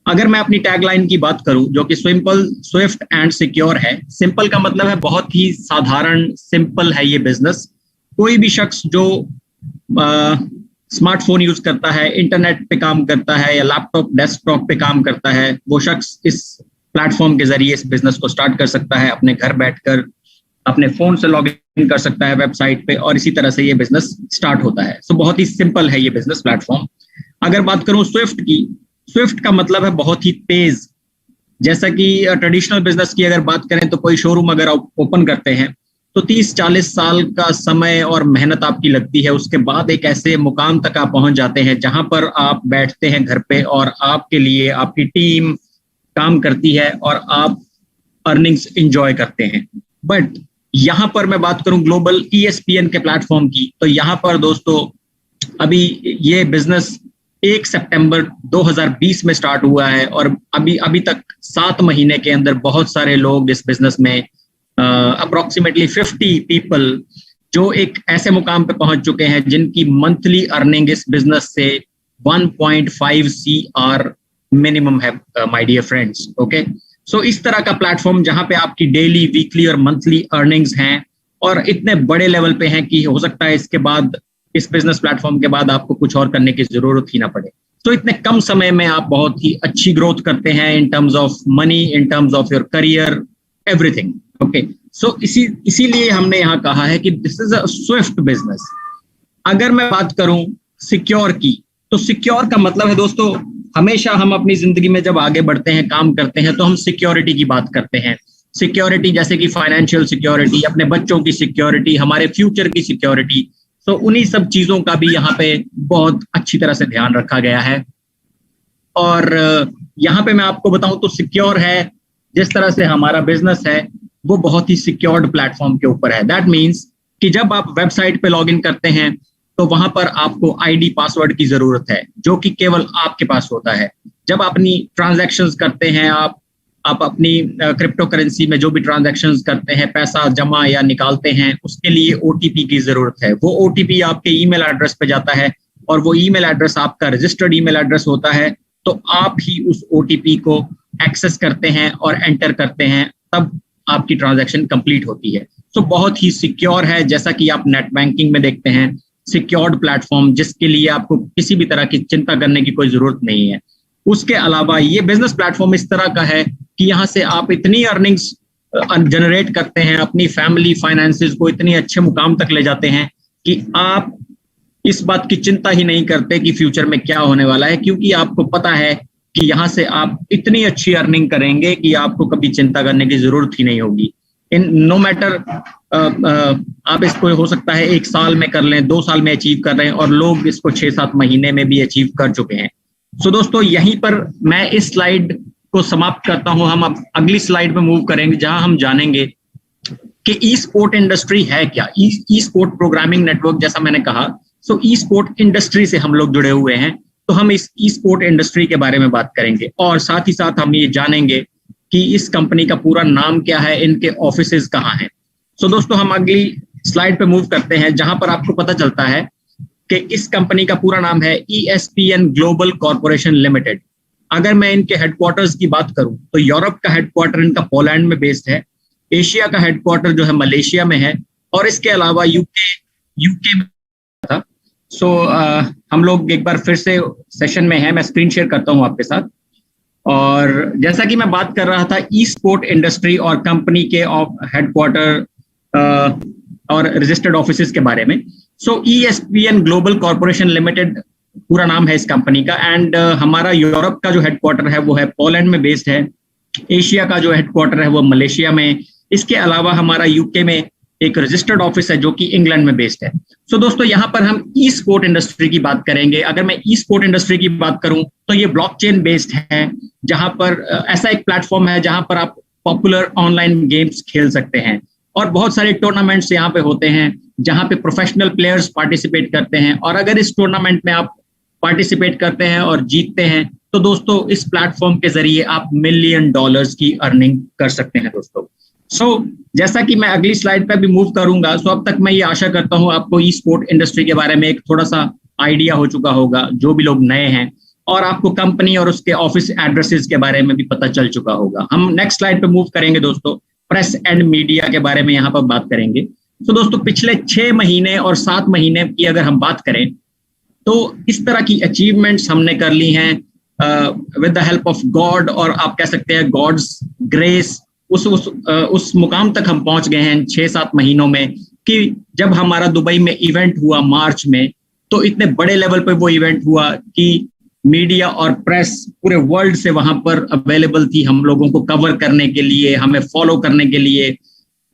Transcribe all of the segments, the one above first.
अगर मैं अपनी टैगलाइन की बात करूं जो कि सिंपल, स्विफ्ट एंड सिक्योर है। सिंपल का मतलब है बहुत ही साधारण, सिंपल है ये बिजनेस। कोई भी शख्स जो स्मार्टफोन यूज करता है, इंटरनेट पे काम करता है या लैपटॉप डेस्कटॉप पे काम करता है, वो शख्स इस प्लेटफॉर्म के जरिए इस बिजनेस को स्टार्ट कर सकता है। अपने घर बैठकर अपने फोन से लॉग इन कर सकता है वेबसाइट पे और इसी तरह से ये बिजनेस स्टार्ट होता है। सो बहुत ही सिंपल है ये बिजनेस प्लेटफॉर्म। अगर बात करूं स्विफ्ट की, स्विफ्ट का मतलब है बहुत ही तेज। जैसा कि ट्रेडिशनल बिजनेस की अगर बात करें तो कोई शोरूम अगर आप ओपन करते हैं तो 30-40 साल का समय और मेहनत आपकी लगती है। उसके बाद एक ऐसे मुकाम तक आप पहुंच जाते हैं जहां पर आप बैठते हैं घर पे और आपके लिए आपकी टीम काम करती है और आप अर्निंग्स इंजॉय करते हैं। बट यहां पर मैं बात करूं ग्लोबल ESPN के प्लेटफॉर्म की, तो यहां पर दोस्तों अभी ये बिजनेस 1 सितंबर 2020 में स्टार्ट हुआ है और अभी तक 7 महीने के अंदर बहुत सारे लोग इस बिजनेस में अप्रोक्सीमेटली 50 पीपल जो एक ऐसे मुकाम पे पहुंच चुके हैं जिनकी मंथली अर्निंग इस बिजनेस से 1.5 CR मिनिमम है, my dear friends. Okay, so इस तरह का प्लेटफॉर्म जहां पे आपकी डेली, वीकली और मंथली अर्निंग्स हैं और इतने बड़े लेवल पे हैं कि हो सकता है इसके बाद, इस बिजनेस प्लेटफॉर्म के बाद आपको कुछ और करने की जरूरत ही ना पड़े। तो इतने कम समय में आप बहुत ही अच्छी ग्रोथ करते हैं in terms of money, in terms of your career, everything. Okay, so इसीलिए हमने यहाँ कहा है कि this is a swift business. अगर मैं बात करूं सिक्योर की, तो सिक्योर का मतलब है दोस्तों, हमेशा हम अपनी जिंदगी में जब आगे बढ़ते हैं, काम करते हैं, तो हम सिक्योरिटी की बात करते हैं। सिक्योरिटी जैसे कि फाइनेंशियल सिक्योरिटी, अपने बच्चों की सिक्योरिटी, हमारे फ्यूचर की सिक्योरिटी। तो उन्हीं सब चीजों का भी यहाँ पे बहुत अच्छी तरह से ध्यान रखा गया है। और यहाँ पे मैं आपको बताऊं तो सिक्योर है, जिस तरह से हमारा बिजनेस है वो बहुत ही सिक्योर्ड प्लेटफॉर्म के ऊपर है। दैट मीन्स कि जब आप वेबसाइट पे लॉग इन करते हैं तो वहां पर आपको आईडी पासवर्ड की जरूरत है जो कि केवल आपके पास होता है। जब आप अपनी ट्रांजैक्शंस करते हैं, आप अपनी क्रिप्टो करेंसी में जो भी ट्रांजैक्शंस करते हैं, पैसा जमा या निकालते हैं, उसके लिए ओटीपी की जरूरत है। वो ओटीपी आपके ईमेल एड्रेस पे जाता है और वो ईमेल एड्रेस आपका रजिस्टर्ड ईमेल एड्रेस होता है। तो आप ही उस ओटीपी को एक्सेस करते हैं और एंटर करते हैं, तब आपकी ट्रांजैक्शन कंप्लीट होती है। तो बहुत ही सिक्योर है, जैसा कि आप नेट बैंकिंग में देखते हैं, सिक्योर्ड प्लेटफॉर्म जिसके लिए आपको किसी भी तरह की चिंता करने की कोई जरूरत नहीं है। उसके अलावा ये बिजनेस प्लेटफॉर्म इस तरह का है कि यहाँ से आप इतनी अर्निंग्स जनरेट करते हैं, अपनी फैमिली फाइनेंसेस को इतनी अच्छे मुकाम तक ले जाते हैं कि आप इस बात की चिंता ही नहीं करते कि फ्यूचर में क्या होने वाला है, क्योंकि आपको पता है कि यहाँ से आप इतनी अच्छी अर्निंग करेंगे कि आपको कभी चिंता करने की जरूरत ही नहीं होगी। इन नो मैटर आप इसको हो सकता है 1 साल में कर लें, 2 साल में अचीव कर रहे हैं, और लोग इसको 6-7 महीने में भी अचीव कर चुके हैं। सो दोस्तों यहीं पर मैं इस स्लाइड को समाप्त करता हूं। हम अब अगली स्लाइड पे मूव करेंगे जहां हम जानेंगे कि ई स्पोर्ट इंडस्ट्री है क्या। ई स्पोर्ट प्रोग्रामिंग नेटवर्क, जैसा मैंने कहा, सो ई स्पोर्ट इंडस्ट्री से हम लोग जुड़े हुए हैं, तो हम इस ई स्पोर्ट इंडस्ट्री के बारे में बात करेंगे और साथ ही साथ हम ये जानेंगे कि इस कंपनी का पूरा नाम क्या है, इनके ऑफिसेज कहाँ हैं। सो दोस्तों हम अगली स्लाइड पे मूव करते हैं जहां पर आपको पता चलता है कि इस कंपनी का पूरा नाम है ESPN ग्लोबल कॉर्पोरेशन लिमिटेड। अगर मैं इनके हेडक्वार्टर्स की बात करूं तो यूरोप का हेडक्वार्टर इनका पोलैंड में बेस्ड है, एशिया का हेडक्वार्टर जो है मलेशिया में है, और इसके अलावा यूके में था। सो हम लोग एक बार फिर से सेशन में हैं, मैं स्क्रीन शेयर करता हूं आपके साथ। और जैसा कि मैं बात कर रहा था ई स्पोर्ट इंडस्ट्री और कंपनी के हेडक्वार्टर और रजिस्टर्ड ऑफिसेज के बारे में। सो ESPN ग्लोबल कॉर्पोरेशन लिमिटेड पूरा नाम है इस कंपनी का, एंड हमारा यूरोप का जो हेडक्वार्टर है वो है पोलैंड में बेस्ड है, एशिया का जो हेडक्वार्टर है वो मलेशिया में, इसके अलावा हमारा यूके में एक रजिस्टर्ड ऑफिस है जो कि इंग्लैंड में बेस्ड है। सो दोस्तों यहाँ पर हम ई स्पोर्ट इंडस्ट्री की बात करेंगे। अगर मैं ई स्पोर्ट इंडस्ट्री की बात करूं तो ये ब्लॉकचेन बेस्ड है, जहां पर ऐसा एक प्लेटफॉर्म है जहां पर आप पॉपुलर ऑनलाइन गेम्स खेल सकते हैं, और बहुत सारे टूर्नामेंट्स यहाँ पे होते हैं जहां पे प्रोफेशनल प्लेयर्स पार्टिसिपेट करते हैं। और अगर इस टूर्नामेंट में आप पार्टिसिपेट करते हैं और जीतते हैं तो दोस्तों इस प्लेटफॉर्म के जरिए आप $1 मिलियन की अर्निंग कर सकते हैं दोस्तों। सो जैसा कि मैं अगली स्लाइड पे भी मूव करूंगा, सो अब तक मैं ये आशा करता हूं आपको ई स्पोर्ट इंडस्ट्री के बारे में एक थोड़ा सा आइडिया हो चुका होगा, जो भी लोग नए हैं। और आपको कंपनी और उसके ऑफिस एड्रेसेस के बारे में भी पता चल चुका होगा। हम नेक्स्ट स्लाइड पे मूव करेंगे दोस्तों, प्रेस एंड मीडिया के बारे में यहाँ पर बात करेंगे। तो दोस्तों पिछले 6 महीने और 7 महीने की अगर हम बात करें तो इस तरह की अचीवमेंट्स हमने कर ली हैं with the help of God, और आप कह सकते हैं गॉड्स ग्रेस। उस मुकाम तक हम पहुंच गए हैं 6-7 महीनों में कि जब हमारा दुबई में इवेंट हुआ मार्च में, तो इतने बड़े लेवल पे वो इवेंट हुआ कि मीडिया और प्रेस पूरे वर्ल्ड से वहां पर अवेलेबल थी हम लोगों को कवर करने के लिए, हमें फॉलो करने के लिए,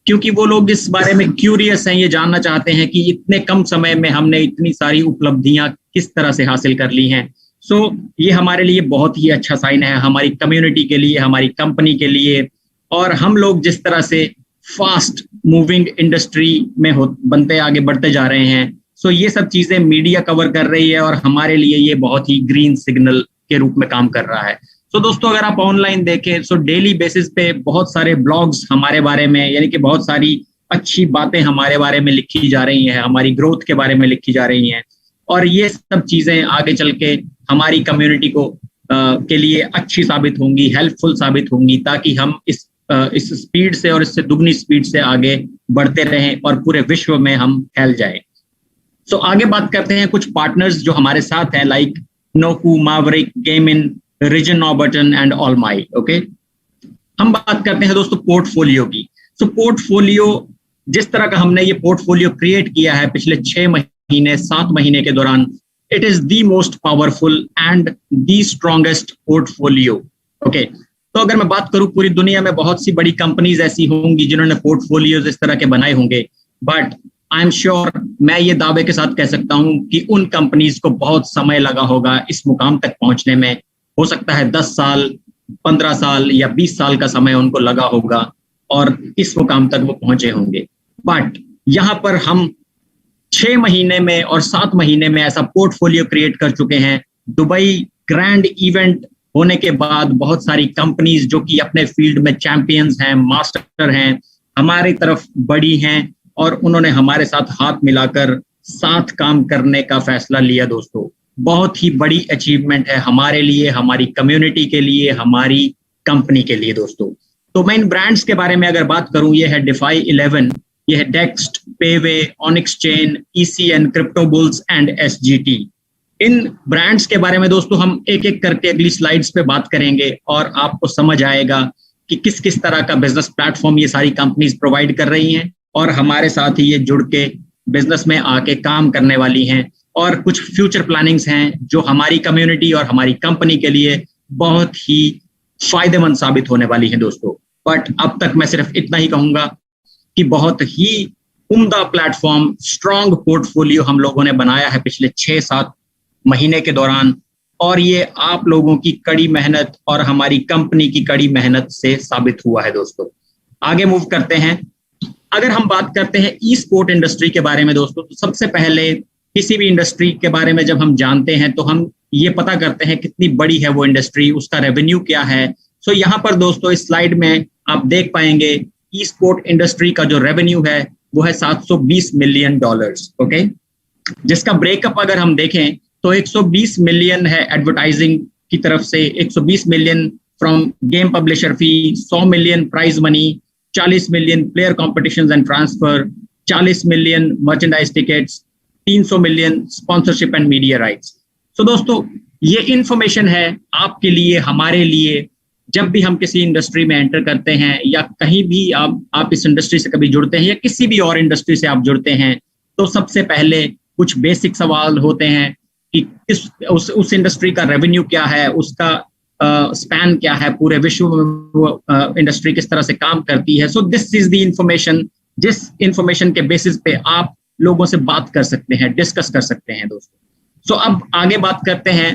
क्योंकि वो लोग इस बारे में क्यूरियस हैं, ये जानना चाहते हैं कि इतने कम समय में हमने इतनी सारी उपलब्धियां किस तरह से हासिल कर ली हैं। सो ये हमारे लिए बहुत ही अच्छा साइन है, हमारी कम्युनिटी के लिए, हमारी कंपनी के लिए, और हम लोग जिस तरह से फास्ट मूविंग इंडस्ट्री में बनते आगे बढ़ते जा रहे हैं। सो ये सब चीजें मीडिया कवर कर रही है और हमारे लिए ये बहुत ही ग्रीन सिग्नल के रूप में काम कर रहा है। सो दोस्तों अगर आप ऑनलाइन देखें सो डेली बेसिस पे बहुत सारे ब्लॉग्स हमारे बारे में, यानी कि बहुत सारी अच्छी बातें हमारे बारे में लिखी जा रही हैं, हमारी ग्रोथ के बारे में लिखी जा रही हैं, और ये सब चीजें आगे चल के हमारी कम्युनिटी को के लिए अच्छी साबित होंगी, हेल्पफुल साबित होंगी, ताकि हम इस स्पीड से और इससे दुगनी स्पीड से आगे बढ़ते रहें और पूरे विश्व में हम फैल जाएं। सो आगे बात करते हैं कुछ पार्टनर्स जो हमारे साथ हैं, like Noku, Maverick, Gemin, Region Norberton and all my. Okay, हम बात करते हैं दोस्तों पोर्टफोलियो की। सो पोर्टफोलियो, जिस तरह का हमने ये पोर्टफोलियो क्रिएट किया है पिछले 6 महीने 7 महीने के दौरान, it is the most powerful and the strongest portfolio. Okay, तो अगर मैं बात करूं पूरी दुनिया में बहुत सी बड़ी कंपनीज ऐसी होंगी जिन्होंने पोर्टफोलियोज इस तरह के बनाए होंगे, बट आई एम श्योर, मैं ये दावे के साथ कह सकता हूं कि उन कंपनीज को बहुत समय लगा होगा इस मुकाम तक पहुंचने में। हो सकता है 10 साल, 15 साल या 20 साल का समय उनको लगा होगा और इस मुकाम तक वो पहुंचे होंगे। बट यहाँ पर हम 6 महीने में और 7 महीने में ऐसा पोर्टफोलियो क्रिएट कर चुके हैं। दुबई ग्रैंड इवेंट होने के बाद बहुत सारी कंपनीज जो कि अपने फील्ड में चैंपियंस हैं, मास्टर हैं, हमारी तरफ बढ़ी हैं और उन्होंने हमारे साथ हाथ मिलाकर साथ काम करने का फैसला लिया। दोस्तों बहुत ही बड़ी अचीवमेंट है हमारे लिए, हमारी कम्युनिटी के लिए, हमारी कंपनी के लिए। दोस्तों तो मैं इन ब्रांड्स के बारे में अगर बात करूं, ये है डिफाई 11, ये है Dext, Pewe, Onyx Chain, ECN, CryptoBulls and SGT। इन ब्रांड्स के बारे में दोस्तों हम एक एक करके अगली स्लाइड्स पे बात करेंगे और आपको समझ आएगा कि किस किस तरह का बिजनेस प्लेटफॉर्म ये सारी कंपनीज प्रोवाइड कर रही हैं और हमारे साथ ही ये जुड़ के बिजनेस में आके काम करने वाली हैं, और कुछ फ्यूचर प्लानिंग्स हैं जो हमारी कम्युनिटी और हमारी कंपनी के लिए बहुत ही फायदेमंद साबित होने वाली हैं। दोस्तों बट अब तक मैं सिर्फ इतना ही कहूंगा कि बहुत ही उम्दा प्लेटफॉर्म, स्ट्रॉन्ग पोर्टफोलियो हम लोगों ने बनाया है पिछले 6-7 महीने के दौरान, और ये आप लोगों की कड़ी मेहनत और हमारी कंपनी की कड़ी मेहनत से साबित हुआ है। दोस्तों आगे मूव करते हैं। अगर हम बात करते हैं ई स्पोर्ट इंडस्ट्री के बारे में दोस्तों, तो सबसे पहले किसी भी इंडस्ट्री के बारे में जब हम जानते हैं तो हम ये पता करते हैं कितनी बड़ी है वो इंडस्ट्री, उसका रेवेन्यू क्या है। सो यहाँ पर दोस्तों इस स्लाइड में आप देख पाएंगे ई स्पोर्ट इंडस्ट्री का जो रेवेन्यू है वो है $720 मिलियन। ओके, जिसका ब्रेकअप अगर हम देखें तो 120 मिलियन है एडवर्टाइजिंग की तरफ से, 120 million from game publisher fee, 100 million prize money, 40 million player competitions and transfer, 40 million merchandise tickets, 300 million sponsorship and media rights. तो दोस्तों ये इंफॉर्मेशन है आपके लिए, हमारे लिए, जब भी हम किसी इंडस्ट्री में एंटर करते हैं या कहीं भी आप इस इंडस्ट्री से कभी जुड़ते हैं या किसी भी और इंडस्ट्री से आप जुड़ते हैं, तो सबसे पहले कुछ बेसिक सवाल होते हैं कि उस इंडस्ट्री का रेवेन्यू क्या है, उसका स्पैन क्या है, पूरे विश्व में इंडस्ट्री किस तरह से काम करती है। So this is the information, जिस इंफॉर्मेशन के बेसिस पे आप लोगों से बात कर सकते हैं, डिस्कस कर सकते हैं। दोस्तों सो अब आगे बात करते हैं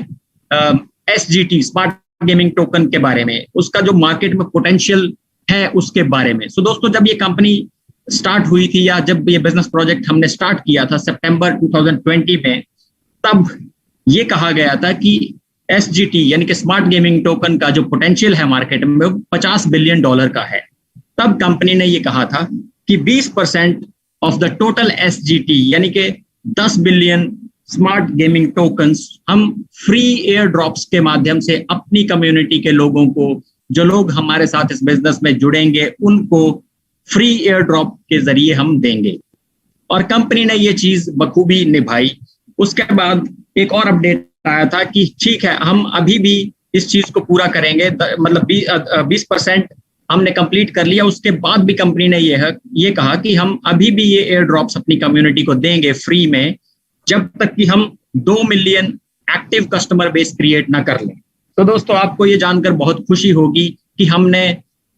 SGT, स्मार्ट गेमिंग टोकन के बारे में, उसका जो मार्केट में पोटेंशियल है उसके बारे में। सो दोस्तों जब ये कंपनी स्टार्ट हुई थी या जब ये बिजनेस प्रोजेक्ट हमने स्टार्ट किया था सितंबर 2020 में, तब ये कहा गया था कि SGT यानी कि स्मार्ट गेमिंग टोकन का जो पोटेंशियल है मार्केट में $50 बिलियन का है। तब कंपनी ने ये कहा था कि 20% ऑफ द टोटल SGT यानी कि 10 बिलियन स्मार्ट गेमिंग टोकन्स, हम फ्री एयर ड्रॉप्स के माध्यम से अपनी कम्युनिटी के लोगों को, जो लोग हमारे साथ इस बिजनेस में जुड़ेंगे, उनको फ्री एयर ड्रॉप के जरिए हम देंगे। और कंपनी ने ये चीज बखूबी निभाई। उसके बाद एक और अपडेट आया था कि ठीक है, हम अभी भी इस चीज को पूरा करेंगे, मतलब 20% हमने कंप्लीट कर लिया। उसके बाद भी कंपनी ने ये कहा कि हम अभी भी ये एयर ड्रॉप्स अपनी कम्युनिटी को देंगे फ्री में, जब तक कि हम 2 million active customer base create ना कर लें। तो दोस्तों, आपको ये जानकर बहुत खुशी होगी कि हमने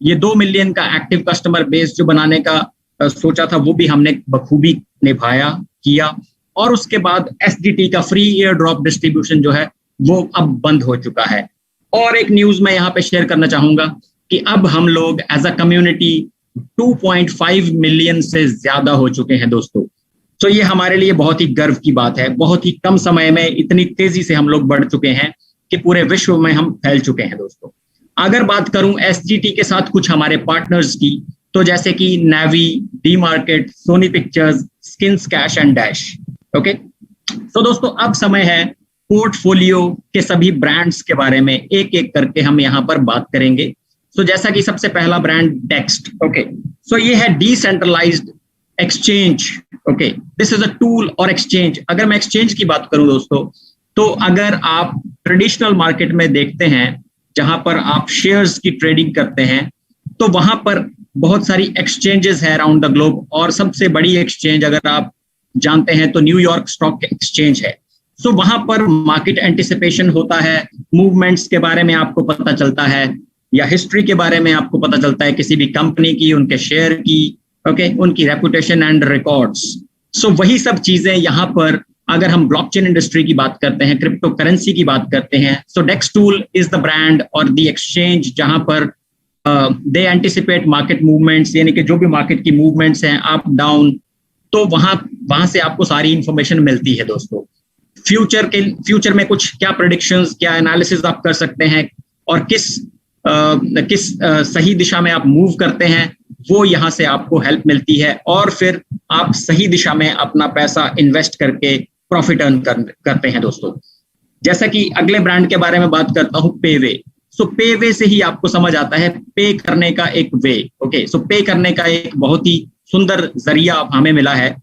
ये 2 मिलियन का एक्टिव कस्टमर बेस जो बनाने का सोचा था, वो भी हमने बखूबी निभाया किया। और उसके बाद SDT का फ्री एयर ड्रॉप डिस्ट्रीब्यूशन जो है वो अब बंद हो चुका है। और एक न्यूज मैं यहाँ पे शेयर करना चाहूंगा कि अब हम लोग एज अ कम्युनिटी 2.5 मिलियन से ज्यादा हो चुके हैं दोस्तों। तो ये हमारे लिए बहुत ही गर्व की बात है। बहुत ही कम समय में इतनी तेजी से हम लोग बढ़ चुके हैं कि पूरे विश्व में हम फैल चुके हैं दोस्तों। अगर बात करूं SGT के साथ कुछ हमारे पार्टनर्स की, तो जैसे कि Navi, D-Market, Sony Pictures, Skins Cash and dash. Okay, तो दोस्तों अब समय है पोर्टफोलियो के सभी ब्रांड्स के बारे में एक एक करके हम यहाँ पर बात करेंगे। तो जैसा कि सबसे पहला ब्रांड डेक्स्ट। ओके, सो ये है decentralized exchange. Okay, this is a tool और एक्सचेंज। अगर मैं एक्सचेंज की बात करूं दोस्तों, तो अगर आप ट्रेडिशनल मार्केट में देखते हैं जहां पर आप शेयर्स की ट्रेडिंग करते हैं, तो वहां पर बहुत सारी एक्सचेंजेस है अराउंड द ग्लोब। और सबसे बड़ी एक्सचेंज अगर आप जानते हैं तो न्यूयॉर्क स्टॉक एक्सचेंज है। सो वहां पर मार्केट एंटिसिपेशन होता है, मूवमेंट्स के बारे में आपको पता चलता है, या हिस्ट्री के बारे में आपको पता चलता है किसी भी कंपनी की, उनके शेयर की, ओके, उनकी रेपुटेशन एंड रिकॉर्ड्स। सो वही सब चीजें यहाँ पर, अगर हम ब्लॉकचेन इंडस्ट्री की बात करते हैं, क्रिप्टो करेंसी की बात करते हैं, सो डेक्स टूल इज द ब्रांड और द एक्सचेंज जहां पर दे एंटिसिपेट मार्केट मूवमेंट्स, यानी कि जो भी मार्केट की मूवमेंट्स हैं अप डाउन, तो वहां से आपको सारी इंफॉर्मेशन मिलती है दोस्तों। फ्यूचर में कुछ क्या प्रेडिक्शंस, क्या एनालिसिस आप कर सकते हैं, और किस सही दिशा में आप मूव करते हैं, वो यहाँ से आपको हेल्प मिलती है। और फिर आप सही दिशा में अपना पैसा इन्वेस्ट करके प्रॉफिट अर्न करते हैं दोस्तों। जैसा कि अगले ब्रांड के बारे में बात करता हूँ, पेवे। सो पेवे से ही आपको समझ आता है पे करने का एक वे। ओके, सो पे करने का एक बहुत ही सुंदर जरिया हमें मिला है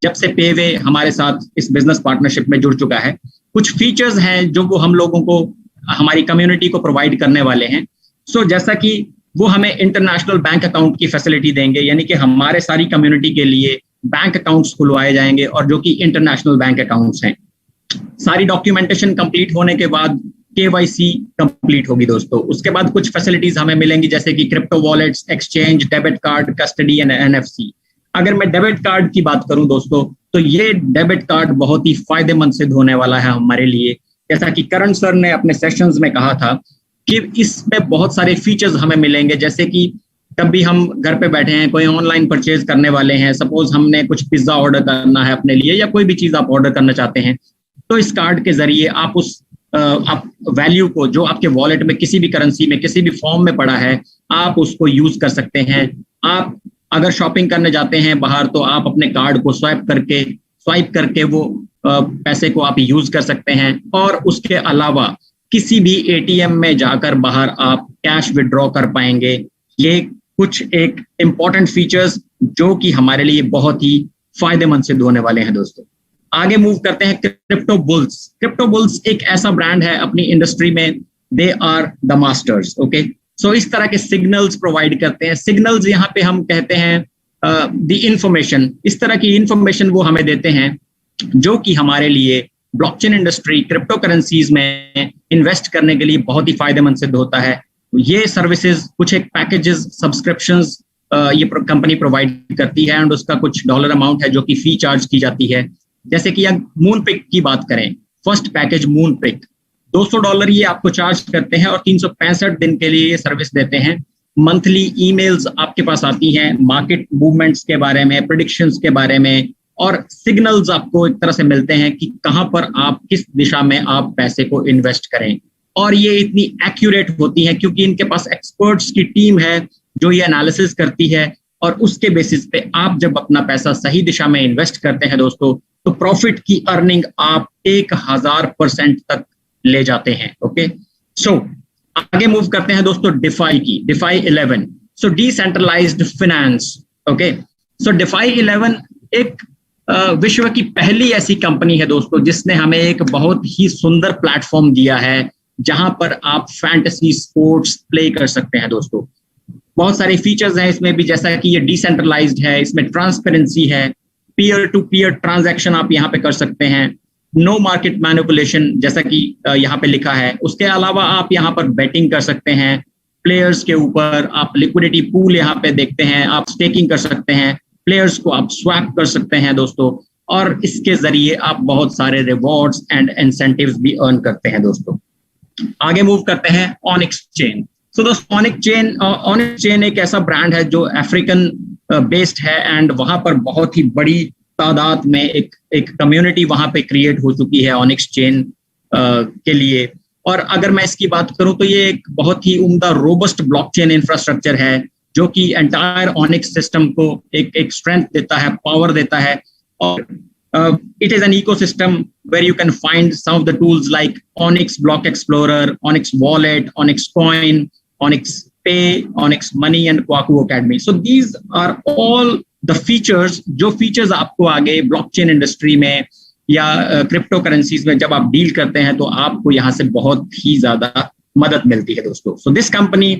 जब से पेवे हमारे साथ इस बिजनेस पार्टनरशिप में जुड़ चुका है। कुछ फीचर्स हैं जो वो हम लोगों को, हमारी कम्युनिटी को प्रोवाइड करने वाले हैं। सो जैसा कि वो हमें इंटरनेशनल बैंक अकाउंट की फैसिलिटी देंगे, यानी कि हमारे सारी कम्युनिटी के लिए बैंक अकाउंट्स खुलवाए जाएंगे, और जो कि इंटरनेशनल बैंक अकाउंट्स हैं। सारी डॉक्यूमेंटेशन कंप्लीट होने के बाद KYC कंप्लीट होगी दोस्तों। उसके बाद कुछ फैसिलिटीज हमें मिलेंगी, जैसे कि crypto wallets, exchange, debit card, custody and NFC। अगर मैं डेबिट कार्ड की बात करूं दोस्तों, तो ये डेबिट कार्ड बहुत ही फायदेमंद सिद्ध होने वाला है हमारे लिए। जैसा कि करण सर ने अपने सेशंस में कहा था कि इसमें बहुत सारे फीचर्स हमें मिलेंगे, जैसे कि कभी हम घर पे बैठे हैं, कोई ऑनलाइन परचेज करने वाले हैं, सपोज हमने कुछ पिज्जा ऑर्डर करना है अपने लिए, या कोई भी चीज आप ऑर्डर करना चाहते हैं, तो इस कार्ड के जरिए आप वैल्यू को, जो आपके वॉलेट में किसी भी करेंसी में, किसी भी फॉर्म में पड़ा है, आप उसको यूज कर सकते हैं। आप अगर शॉपिंग करने जाते हैं बाहर, तो आप अपने कार्ड को स्वाइप करके वो पैसे को आप यूज कर सकते हैं। और उसके अलावा किसी भी ATM में जाकर बाहर आप कैश विड्रॉ कर पाएंगे। ये कुछ एक इंपॉर्टेंट फीचर्स जो कि हमारे लिए बहुत ही फायदेमंद सिद्ध होने वाले हैं दोस्तों। आगे मूव करते हैं क्रिप्टो बुल्स। क्रिप्टो बुल्स एक ऐसा ब्रांड है अपनी इंडस्ट्री में, they are the masters. Okay, so इस तरह के सिग्नल्स प्रोवाइड करते हैं। सिग्नल्स यहाँ पे हम कहते हैं द इंफॉर्मेशन। इस तरह की इंफॉर्मेशन वो हमें देते हैं जो कि हमारे लिए ब्लॉकचेन इंडस्ट्री, क्रिप्टो करेंसीज में इन्वेस्ट करने के लिए बहुत ही फायदेमंद सिद्ध होता है। ये सर्विसेज, कुछ एक पैकेजेस, सब्सक्रिप्शंस ये कंपनी प्रोवाइड करती है, एंड उसका कुछ डॉलर अमाउंट है जो कि फी चार्ज की जाती है। जैसे कि अगर मूनपिक की बात करें, फर्स्ट पैकेज मूनपिक $200 ये आपको चार्ज करते हैं, और 365 दिन के लिए ये सर्विस देते हैं। मंथली ईमेल्स आपके पास आती हैं मार्केट मूवमेंट्स के बारे में, प्रेडिक्शंस के बारे में, और सिग्नल्स आपको एक तरह से मिलते हैं कि कहां पर आप, किस दिशा में आप पैसे को इन्वेस्ट करें। और ये इतनी एक्यूरेट होती है क्योंकि इनके पास एक्सपर्ट्स की टीम है जो ये एनालिसिस करती है, और उसके बेसिस पे आप जब अपना पैसा सही दिशा में इन्वेस्ट करते हैं दोस्तों, तो प्रॉफिट की अर्निंग आप 1000% तक ले जाते हैं। ओके, सो आगे मूव करते हैं दोस्तों डिफाई की, डिफाई 11। सो डिसेंट्रलाइज्ड फाइनेंस। ओके, सो डिफाई 11 एक विश्व की पहली ऐसी कंपनी है दोस्तों जिसने हमें एक बहुत ही सुंदर प्लेटफॉर्म दिया है जहां पर आप फैंटेसी स्पोर्ट्स प्ले कर सकते हैं दोस्तों। बहुत सारे फीचर्स हैं इसमें भी, जैसा कि ये डिसेंट्रलाइज्ड है, इसमें ट्रांसपेरेंसी है, पीयर टू पीयर ट्रांजैक्शन आप यहाँ पे कर सकते हैं, नो मार्केट मैनिपुलेशन जैसा कि यहाँ पे लिखा है। उसके अलावा आप यहाँ पर बेटिंग कर सकते हैं प्लेयर्स के ऊपर, आप लिक्विडिटी पूल यहाँ पे देखते हैं, आप स्टेकिंग कर सकते हैं, प्लेयर्स को आप स्वैप कर सकते हैं दोस्तों, और इसके जरिए आप बहुत सारे रिवॉर्ड्स एंड इंसेंटिव्स भी अर्न करते हैं दोस्तों। आगे मूव करते हैं ऑनिक्स चेन। सो दोस्तों ऑनिक्स चेन एक ऐसा ब्रांड है जो अफ्रीकन बेस्ड है एंड वहां पर बहुत ही बड़ी तादाद में एक कम्युनिटी वहां पे क्रिएट हो चुकी है ऑनिक्स चेन के लिए। और अगर मैं इसकी बात करूं तो ये एक बहुत ही उम्दा रोबस्ट ब्लॉकचेन इंफ्रास्ट्रक्चर है जो कि एंटायर ऑनिक्स सिस्टम को एक स्ट्रेंथ देता है, पावर देता है। और it is an ecosystem where you can find some of the tools like Onyx Block Explorer, Onyx Wallet, Onyx Coin, Onyx Pay, Onyx Money and Kwaku Academy. So these are all the features, जो features आपको आगे blockchain industry में या crypto currencies में जब आप deal करते हैं तो आपको यहाँ से बहुत ही ज्यादा मदद मिलती है दोस्तों। सो दिस कंपनी,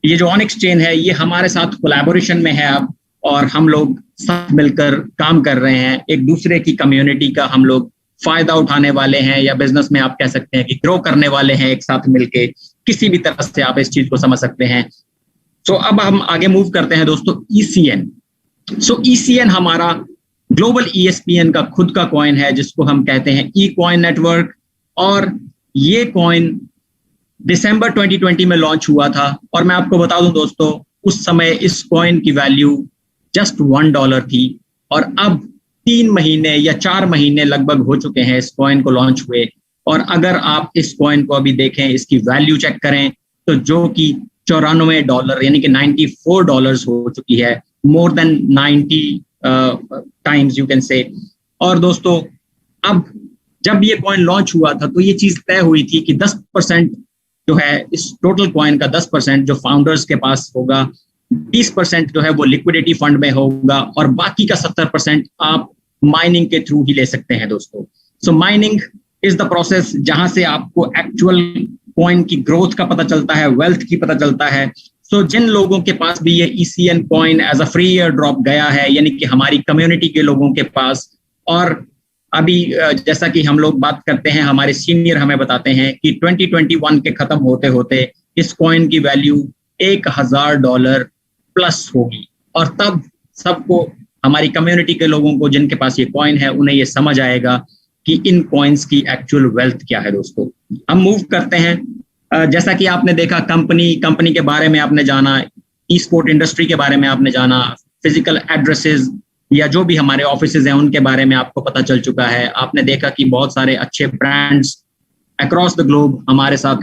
ये जो ऑनिक्स चेन है, ये हमारे साथ कोलैबोरेशन में है अब, और हम लोग साथ मिलकर काम कर रहे हैं। एक दूसरे की कम्युनिटी का हम लोग फायदा उठाने वाले हैं, या बिजनेस में आप कह सकते हैं कि ग्रो करने वाले हैं एक साथ मिलके। किसी भी तरह से आप इस चीज को समझ सकते हैं। सो अब हम आगे मूव करते हैं दोस्तों ECN। सो ECN हमारा ग्लोबल ESPN का खुद का कॉइन है जिसको हम कहते हैं E-Coin नेटवर्क, और ये कॉइन दिसंबर 2020 में लॉन्च हुआ था। और मैं आपको बता दूं दोस्तों, उस समय इस कॉइन की वैल्यू जस्ट $1 थी, और अब 3 महीने या 4 महीने लगभग हो चुके हैं इस कॉइन को लॉन्च हुए। और अगर आप इस कॉइन को अभी देखें, इसकी वैल्यू चेक करें, तो जो कि $94 यानी कि $94 हो चुकी है, more than 90 times you can say. और दोस्तों अब जब ये कॉइन लॉन्च हुआ था तो ये चीज तय हुई थी कि 10% जो है इस टोटल कॉइन का 10% जो फाउंडर्स के पास होगा, 20% जो है वो लिक्विडिटी फंड में होगा, और बाकी का 70% आप माइनिंग के थ्रू ही ले सकते हैं दोस्तों। सो माइनिंग इज द प्रोसेस जहां से आपको एक्चुअल कॉइन की ग्रोथ का पता चलता है, वेल्थ की पता चलता है। सो जिन लोगों के पास भी ये ECN coin as a free airdrop गया है, यानी कि हमारी कम्युनिटी के लोगों के पास, और अभी जैसा कि हम लोग बात करते हैं, हमारे सीनियर हमें बताते हैं कि 2021 के खत्म होते होते इस कॉइन की वैल्यू $1000 प्लस होगी, और तब सबको, हमारी कम्युनिटी के लोगों को जिनके पास ये कॉइन है, उन्हें ये समझ आएगा कि इन कॉइन्स की एक्चुअल वेल्थ क्या है दोस्तों। हम मूव करते हैं, जैसा कि आपने देखा कंपनी के बारे में आपने जाना, ई-स्पोर्ट इंडस्ट्री के बारे में आपने जाना, फिजिकल एड्रेसेस या जो भी हमारे ऑफिसेज हैं उनके बारे में आपको पता चल चुका है। आपने देखा कि बहुत सारे अच्छे ब्रांड्स अक्रॉस द ग्लोब हमारे साथ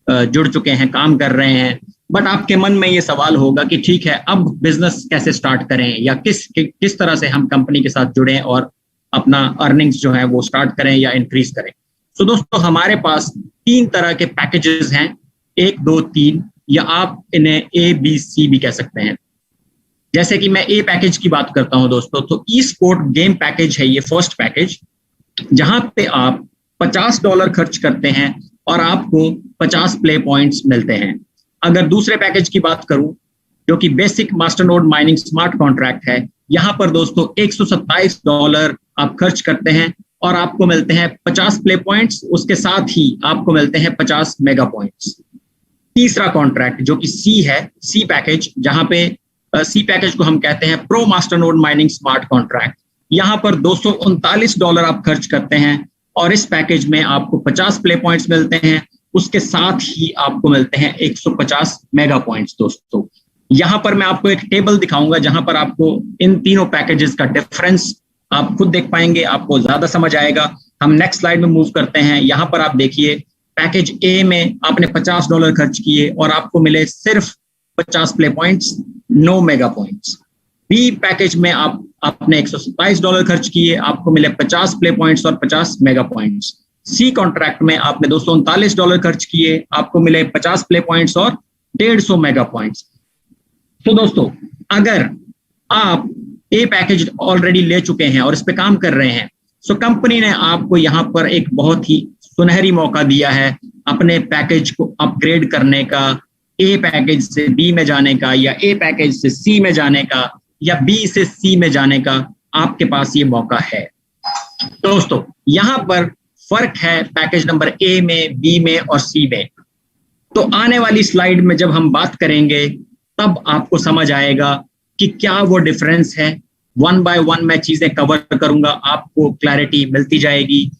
जुड़ चुके हैं, काम कर रहे हैं। बट आपके मन में ये सवाल होगा कि ठीक है, अब बिजनेस कैसे स्टार्ट करें, या किस तरह से हम कंपनी के साथ जुड़ें और अपना अर्निंग्स जो है वो स्टार्ट करें या इंक्रीज करें। तो दोस्तों हमारे पास 3 तरह के पैकेजेस हैं, 1, 2, 3, या आप इन्हें ABC भी कह सकते हैं। जैसे कि मैं A पैकेज की बात करता हूं दोस्तों, तो ई-स्पोर्ट गेम पैकेज है ये फर्स्ट पैकेज, जहां पे आप $50 खर्च करते हैं और आपको 50 प्ले पॉइंट्स मिलते हैं। अगर दूसरे पैकेज की बात करूं, जो कि बेसिक मास्टरनोड माइनिंग स्मार्ट कॉन्ट्रैक्ट है, यहाँ पर दोस्तों $127 आप खर्च करते हैं और आपको मिलते हैं 50 प्ले पॉइंट्स, उसके साथ ही आपको मिलते हैं 50 मेगा पॉइंट्स। तीसरा कॉन्ट्रैक्ट जो कि C है, C पैकेज, जहां पे C पैकेज को हम कहते हैं प्रो मास्टरनोड माइनिंग स्मार्ट कॉन्ट्रैक्ट। यहाँ पर $239 आप खर्च करते हैं और इस पैकेज में आपको 50 प्ले पॉइंट्स मिलते हैं, उसके साथ ही आपको मिलते हैं 150 मेगा पॉइंट्स दोस्तों। यहाँ पर मैं आपको एक टेबल दिखाऊंगा जहां पर आपको इन तीनों पैकेजेस का डिफरेंस आप खुद देख पाएंगे, आपको ज्यादा समझ आएगा। हम नेक्स्ट स्लाइड में मूव करते हैं। यहाँ पर आप देखिए, पैकेज A में आपने $50 खर्च किए और आपको मिले सिर्फ 50 play points, 9 mega points. B package में आपने $127 खर्च किए, आपको मिले 50 प्ले पॉइंट्स और 50 मेगा पॉइंट्स। सी कॉन्ट्रैक्ट में आपने $239 खर्च किए, आपको मिले 50 प्ले पॉइंट्स और 150 मेगा पॉइंट्स। तो दोस्तों, अगर आप ए पैकेज ऑलरेडी ले चुके हैं और इस पे काम कर रहे हैं, सो कंपनी ने आपको यहाँ पर एक बहुत ही सुनहरी मौका दिया है अपने पैकेज को अपग्रेड करने का, ए पैकेज से बी में जाने का, या ए पैकेज से सी में जाने का, या बी से सी में जाने का। आपके पास ये मौका है। दोस्तों, यहाँ पर फर्क है पैकेज नंबर ए में, बी में और सी में। तो आने वाली स्लाइड में जब हम बात करेंगे तब आपको समझ आएगा कि क्या वो डिफरेंस है। वन बाय वन मैं चीजें कवर करूंगा, आपको क्लैरिटी मिलती जाएगी।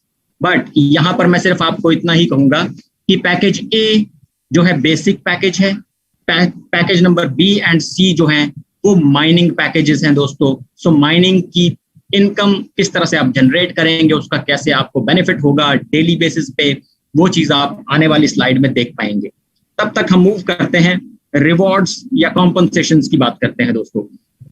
बट यहां पर मैं सिर्फ आपको इतना ही कहूंगा कि पैकेज ए जो है बेसिक पैकेज है, पैकेज नंबर बी एंड सी जो है वो माइनिंग पैकेजेस हैं दोस्तों। सो माइनिंग की इनकम किस तरह से आप जनरेट करेंगे, उसका कैसे आपको बेनिफिट होगा डेली बेसिस पे, वो चीज आप आने वाली स्लाइड में देख पाएंगे। तब तक हम मूव करते हैं रिवॉर्ड्स या कॉम्पनसेशंस की बात करते हैं दोस्तों।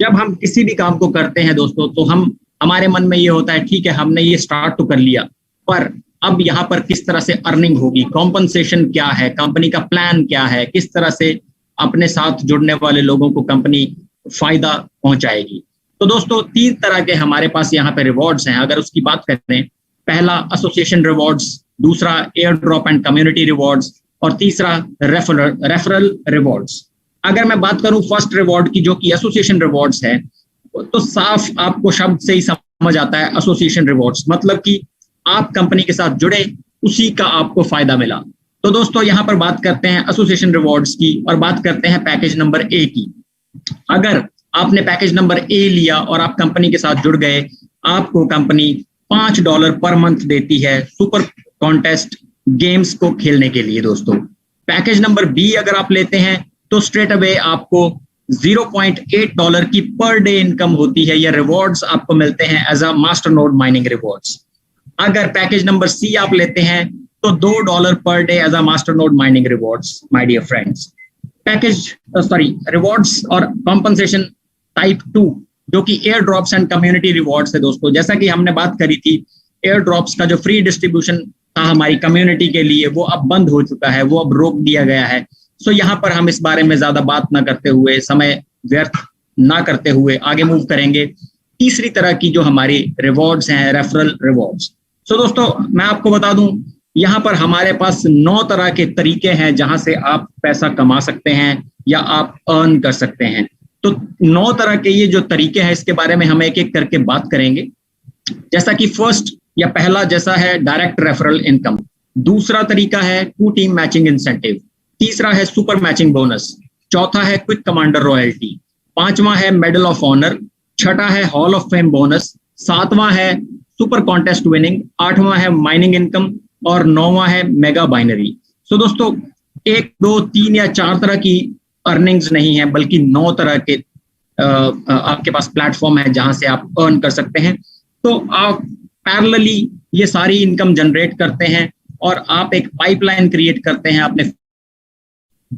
जब हम किसी भी काम को करते हैं दोस्तों, तो हमारे मन में ये होता है, ठीक है हमने ये स्टार्ट तो कर लिया, पर अब यहाँ पर किस तरह से अर्निंग होगी, कॉम्पनसेशन क्या है, कंपनी का प्लान क्या है, किस तरह से अपने साथ जुड़ने वाले लोगों को कंपनी फायदा पहुंचाएगी। तो दोस्तों, 3 तरह के हमारे पास यहाँ पे रिवॉर्ड्स हैं। अगर उसकी बात करें, पहला एसोसिएशन रिवॉर्ड्स, दूसरा air drop and community rewards, और तीसरा रेफरल रिवॉर्ड्स। अगर मैं बात करूं फर्स्ट रिवॉर्ड की, जो कि एसोसिएशन रिवॉर्ड्स है, तो साफ आपको शब्द से ही समझ आता है एसोसिएशन रिवॉर्ड्स मतलब कि आप कंपनी के साथ जुड़े, उसी का आपको फायदा मिला। तो दोस्तों, यहां पर बात करते हैं एसोसिएशन रिवॉर्ड्स की और बात करते हैं पैकेज नंबर ए की। अगर आपने पैकेज नंबर ए लिया और आप कंपनी के साथ जुड़ गए, आपको कंपनी $5 पर मंथ देती है सुपर कॉन्टेस्ट गेम्स को खेलने के लिए दोस्तों। पैकेज नंबर बी अगर आप लेते हैं तो स्ट्रेट अवे आपको $0.8 की पर डे इनकम होती है, या रिवॉर्ड्स आपको मिलते हैं as a master node mining rewards. अगर पैकेज नंबर सी आप लेते हैं तो $2 per day as a master node mining rewards. My dear friends, rewards और कॉम्पनसेशन टाइप 2 जो कि airdrop and community rewards है दोस्तों। जैसा कि हमने बात करी थी, एयर ड्रॉप्स का जो फ्री डिस्ट्रीब्यूशन था हमारी कम्युनिटी के लिए, वो अब बंद हो चुका है, वो अब रोक दिया गया है। सो यहाँ पर हम इस बारे में ज्यादा बात ना करते हुए, समय व्यर्थ ना करते हुए आगे मूव करेंगे। तीसरी तरह की जो हमारी रिवॉर्ड्स हैं, रेफरल रिवॉर्ड्स। सो दोस्तों, मैं आपको बता दूं, यहाँ पर हमारे पास 9 तरह के तरीके हैं जहां से आप पैसा कमा सकते हैं या आप अर्न कर सकते हैं। तो 9 तरह के ये जो तरीके हैं, इसके बारे में हम एक एक करके बात करेंगे। जैसा कि फर्स्ट या पहला जैसा है डायरेक्ट रेफरल इनकम, दूसरा तरीका है 2 टीम मैचिंग इंसेंटिव, तीसरा है सुपर मैचिंग बोनस, चौथा है क्विक कमांडर रॉयल्टी, पांचवा है मेडल ऑफ ऑनर, छठा है हॉल ऑफ फेम बोनस, सातवां है सुपर कॉन्टेस्ट विनिंग, आठवां है माइनिंग इनकम और 9वां है मेगा बाइनरी। सो दोस्तों, 1, 2, 3 या 4 तरह की अर्निंग्स नहीं है, बल्कि 9 तरह के आपके पास प्लेटफॉर्म है जहां से आप अर्न कर सकते हैं। तो आप पैरेलली ये सारी इनकम जनरेट करते हैं और आप एक पाइपलाइन क्रिएट करते हैं अपने,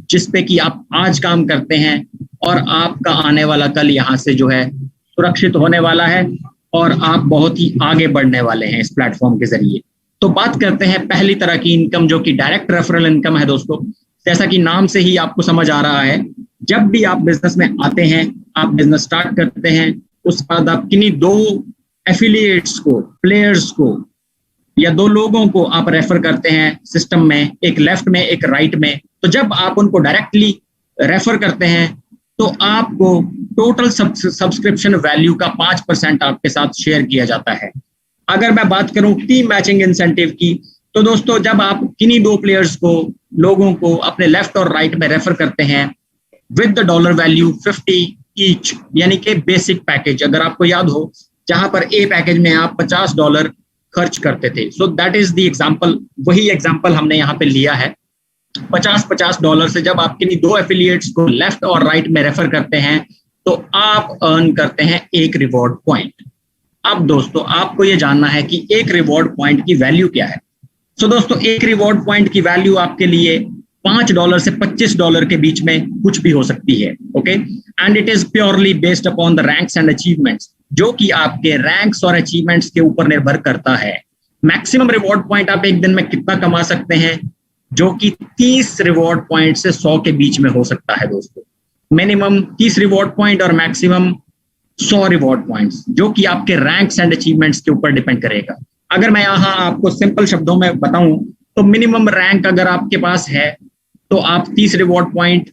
जिसपे कि आप आज काम करते हैं और आपका आने वाला कल यहाँ से जो है सुरक्षित होने वाला है और आप बहुत ही आगे बढ़ने वाले हैं इस प्लेटफॉर्म के जरिए। तो बात करते हैं पहली तरह की इनकम, जो कि डायरेक्ट रेफरल इनकम है दोस्तों। जैसा कि नाम से ही आपको समझ आ रहा है, जब भी आप बिजनेस में आते हैं, आप बिजनेस स्टार्ट करते हैं, उसके बाद आप किन्हीं 2 एफिलिएट्स को, प्लेयर्स को या 2 लोगों को आप रेफर करते हैं सिस्टम में, एक लेफ्ट में एक राइट में। तो जब आप उनको डायरेक्टली रेफर करते हैं तो आपको टोटल सब्सक्रिप्शन वैल्यू का 5% आपके साथ शेयर किया जाता है। अगर मैं बात करूं टीम मैचिंग इंसेंटिव की, तो दोस्तों जब आप किन्हीं 2 प्लेयर्स को, लोगों को अपने लेफ्ट और राइट में रेफर करते हैं with the dollar value 50 each, यानी कि बेसिक पैकेज, अगर आपको याद हो, जहां पर ए पैकेज में आप $50 खर्च करते थे। So that is the example, वही एग्जांपल हमने यहाँ पे लिया है। $50 से जब आप किन्हीं 2 एफिलिएट्स को लेफ्ट और राइट में रेफर करते हैं तो आप अर्न करते हैं 1 रिवॉर्ड पॉइंट। अब दोस्तों, आपको ये जानना है कि 1 रिवॉर्ड पॉइंट की वैल्यू क्या है। सो दोस्तों, 1 रिवॉर्ड पॉइंट की वैल्यू आपके लिए $5 से $25 के बीच में कुछ भी हो सकती है। Okay, and it is purely based upon the ranks and achievements, जो कि आपके रैंक्स और अचीवमेंट्स के ऊपर निर्भर करता है। मैक्सिमम रिवॉर्ड पॉइंट आप एक दिन में कितना कमा सकते हैं, जो कि 30 रिवॉर्ड पॉइंट से 100 के बीच में हो सकता है दोस्तों। मिनिमम 30 रिवॉर्ड पॉइंट और मैक्सिमम 100 रिवॉर्ड पॉइंट्स, जो कि आपके रैंक्स एंड अचीवमेंट्स के ऊपर डिपेंड करेगा। अगर मैं यहाँ आपको सिंपल शब्दों में बताऊं तो मिनिमम रैंक अगर आपके पास है तो आप 30 रिवॉर्ड पॉइंट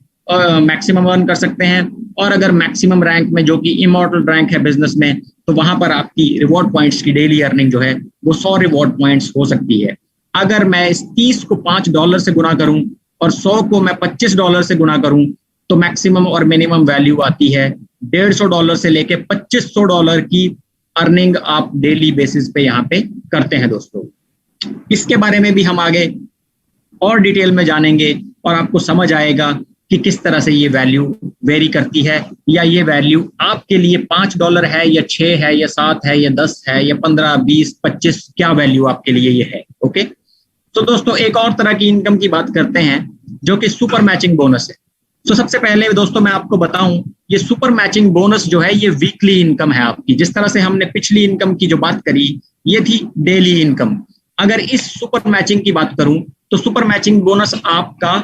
मैक्सिमम अर्न कर सकते हैं, और अगर मैक्सिमम रैंक में जो कि इमॉर्टल रैंक है बिजनेस में, तो वहां पर आपकी रिवॉर्ड पॉइंट्स की डेली अर्निंग जो है वो 100 रिवॉर्ड पॉइंट्स हो सकती है। अगर मैं इस 30 को $5 से गुना करूं और 100 को मैं $25 से गुना करूं, तो मैक्सिमम और मिनिमम वैल्यू आती है $150 से लेके $2500 की अर्निंग आप डेली बेसिस पे यहाँ पे करते हैं दोस्तों। इसके बारे में भी हम आगे और डिटेल में जानेंगे और आपको समझ आएगा कि किस तरह से ये वैल्यू वेरी करती है, या ये वैल्यू आपके लिए $5 है या 6 है या 7 है या 10 है या 15, 20, 25, क्या वैल्यू आपके लिए ये है। ओके, तो दोस्तों एक और तरह की इनकम की बात करते हैं जो कि सुपर मैचिंग बोनस है। तो सबसे पहले दोस्तों मैं आपको बताऊं, ये सुपर मैचिंग बोनस जो है ये वीकली इनकम है आपकी। जिस तरह से हमने पिछली इनकम की जो बात करी ये थी डेली इनकम, अगर इस सुपर मैचिंग की बात करूं तो सुपर मैचिंग बोनस आपका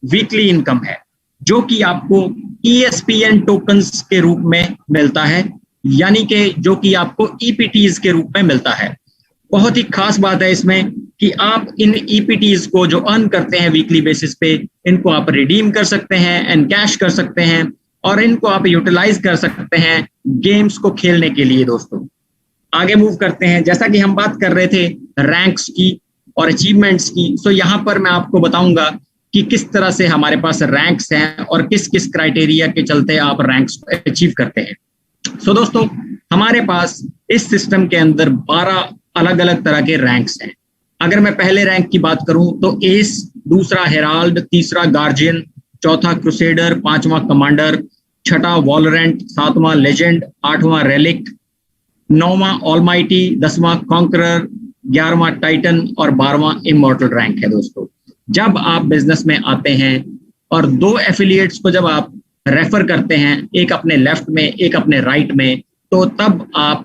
वीकली इनकम है, जो कि आपको ESPN टोकन्स के रूप में मिलता है, यानी कि जो कि आपको EPTs के रूप में मिलता है। बहुत ही खास बात है इसमें कि आप इन EPTs को जो अर्न करते हैं वीकली बेसिस पे, इनको आप रिडीम कर सकते हैं, एनकैश कर सकते हैं, और इनको आप यूटिलाइज कर सकते हैं गेम्स को खेलने के लिए। दोस्तों आगे मूव करते हैं। जैसा कि हम बात कर रहे थे रैंक्स की और अचीवमेंट्स की, सो यहाँ पर मैं आपको बताऊंगा कि किस तरह से हमारे पास रैंक्स हैं और किस किस क्राइटेरिया के चलते आप रैंक्स अचीव करते हैं। सो दोस्तों हमारे पास इस सिस्टम के अंदर 12 अलग अलग तरह के रैंक्स हैं। अगर मैं पहले रैंक की बात करूं तो एस, दूसरा हेराल्ड, तीसरा गार्जियन, चौथा क्रूसेडर, पांचवां कमांडर, छठा वॉलरेंट, सातवां लेजेंड, आठवां रेलिक, नौवां ऑलमाइटी, 10वां कॉन्करर, 11वां टाइटन और 12वां इमॉर्टल रैंक है। दोस्तों जब आप बिजनेस में आते हैं और 2 एफिलिएट्स को जब आप रेफर करते हैं, एक अपने लेफ्ट में एक अपने राइट में, तो तब आप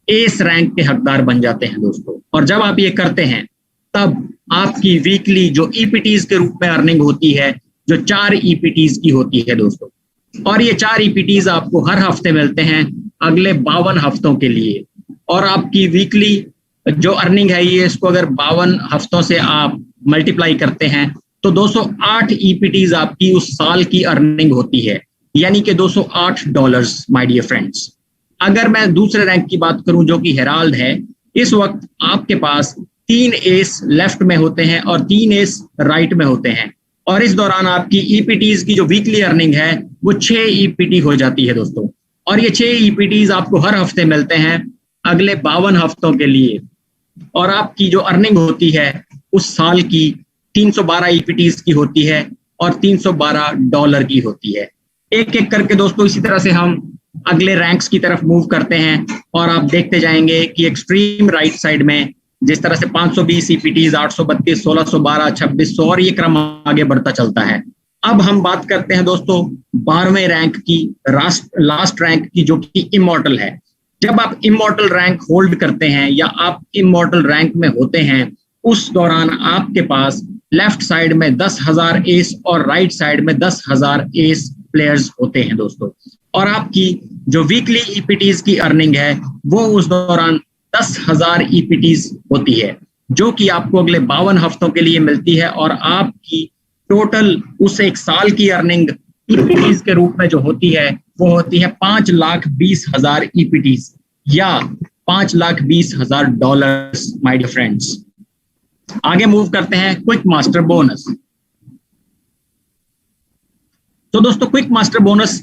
एस रैंक के हकदार बन जाते हैं दोस्तों। और जब आप ये करते हैं तब आपकी वीकली जो EPTs के रूप में अर्निंग होती है, जो 4 EPTs की होती है दोस्तों, और ये 4 EPTs आपको हर हफ्ते मिलते हैं अगले 52 हफ्तों के लिए। और आपकी वीकली जो अर्निंग है ये, इसको अगर 52 हफ्तों से आप मल्टीप्लाई करते हैं तो 208 EPTs आपकी उस साल की अर्निंग होती है, यानी कि $208 माय डियर फ्रेंड्स। अगर मैं दूसरे रैंक की बात करूं जो कि हेराल्ड है, इस वक्त आपके पास 3 एस लेफ्ट में होते हैं और 3 एस राइट में होते हैं, और इस दौरान आपकी EPTs की जो वीकली अर्निंग है वो 6 EPT हो जाती है दोस्तों। और ये 6 EPTs आपको हर हफ्ते मिलते हैं अगले 52 हफ्तों के लिए, और आपकी जो अर्निंग होती है उस साल की 312 EPTs की होती है और $312 की होती है। एक एक करके दोस्तों इसी तरह से हम अगले रैंक्स की तरफ मूव करते हैं, और आप देखते जाएंगे कि एक्सट्रीम राइट साइड में जिस तरह से 520 EPTs, 832, 1612, 2600, और ये क्रम आगे बढ़ता चलता है। अब हम बात करते हैं दोस्तों 12वें रैंक की, लास्ट रैंक की, जो कि इमॉर्टल है। जब आप इमॉर्टल रैंक होल्ड करते हैं या आप इमॉर्टल रैंक में होते हैं, उस दौरान आपके पास लेफ्ट साइड में 10,000 एस और राइट साइड में 10,000 एस प्लेयर्स होते हैं दोस्तों। और आपकी जो वीकली EPTs की अर्निंग है वो उस दौरान 10,000 EPTs होती है, जो कि आपको अगले 52 हफ्तों के लिए मिलती है, और आपकी टोटल उस एक साल की अर्निंग EPTs के रूप में जो होती है वो होती है $5,20,000 EPTs, या $5,20,000 माय डियर फ्रेंड्स। आगे मूव करते हैं क्विक मास्टर बोनस। तो दोस्तों क्विक मास्टर बोनस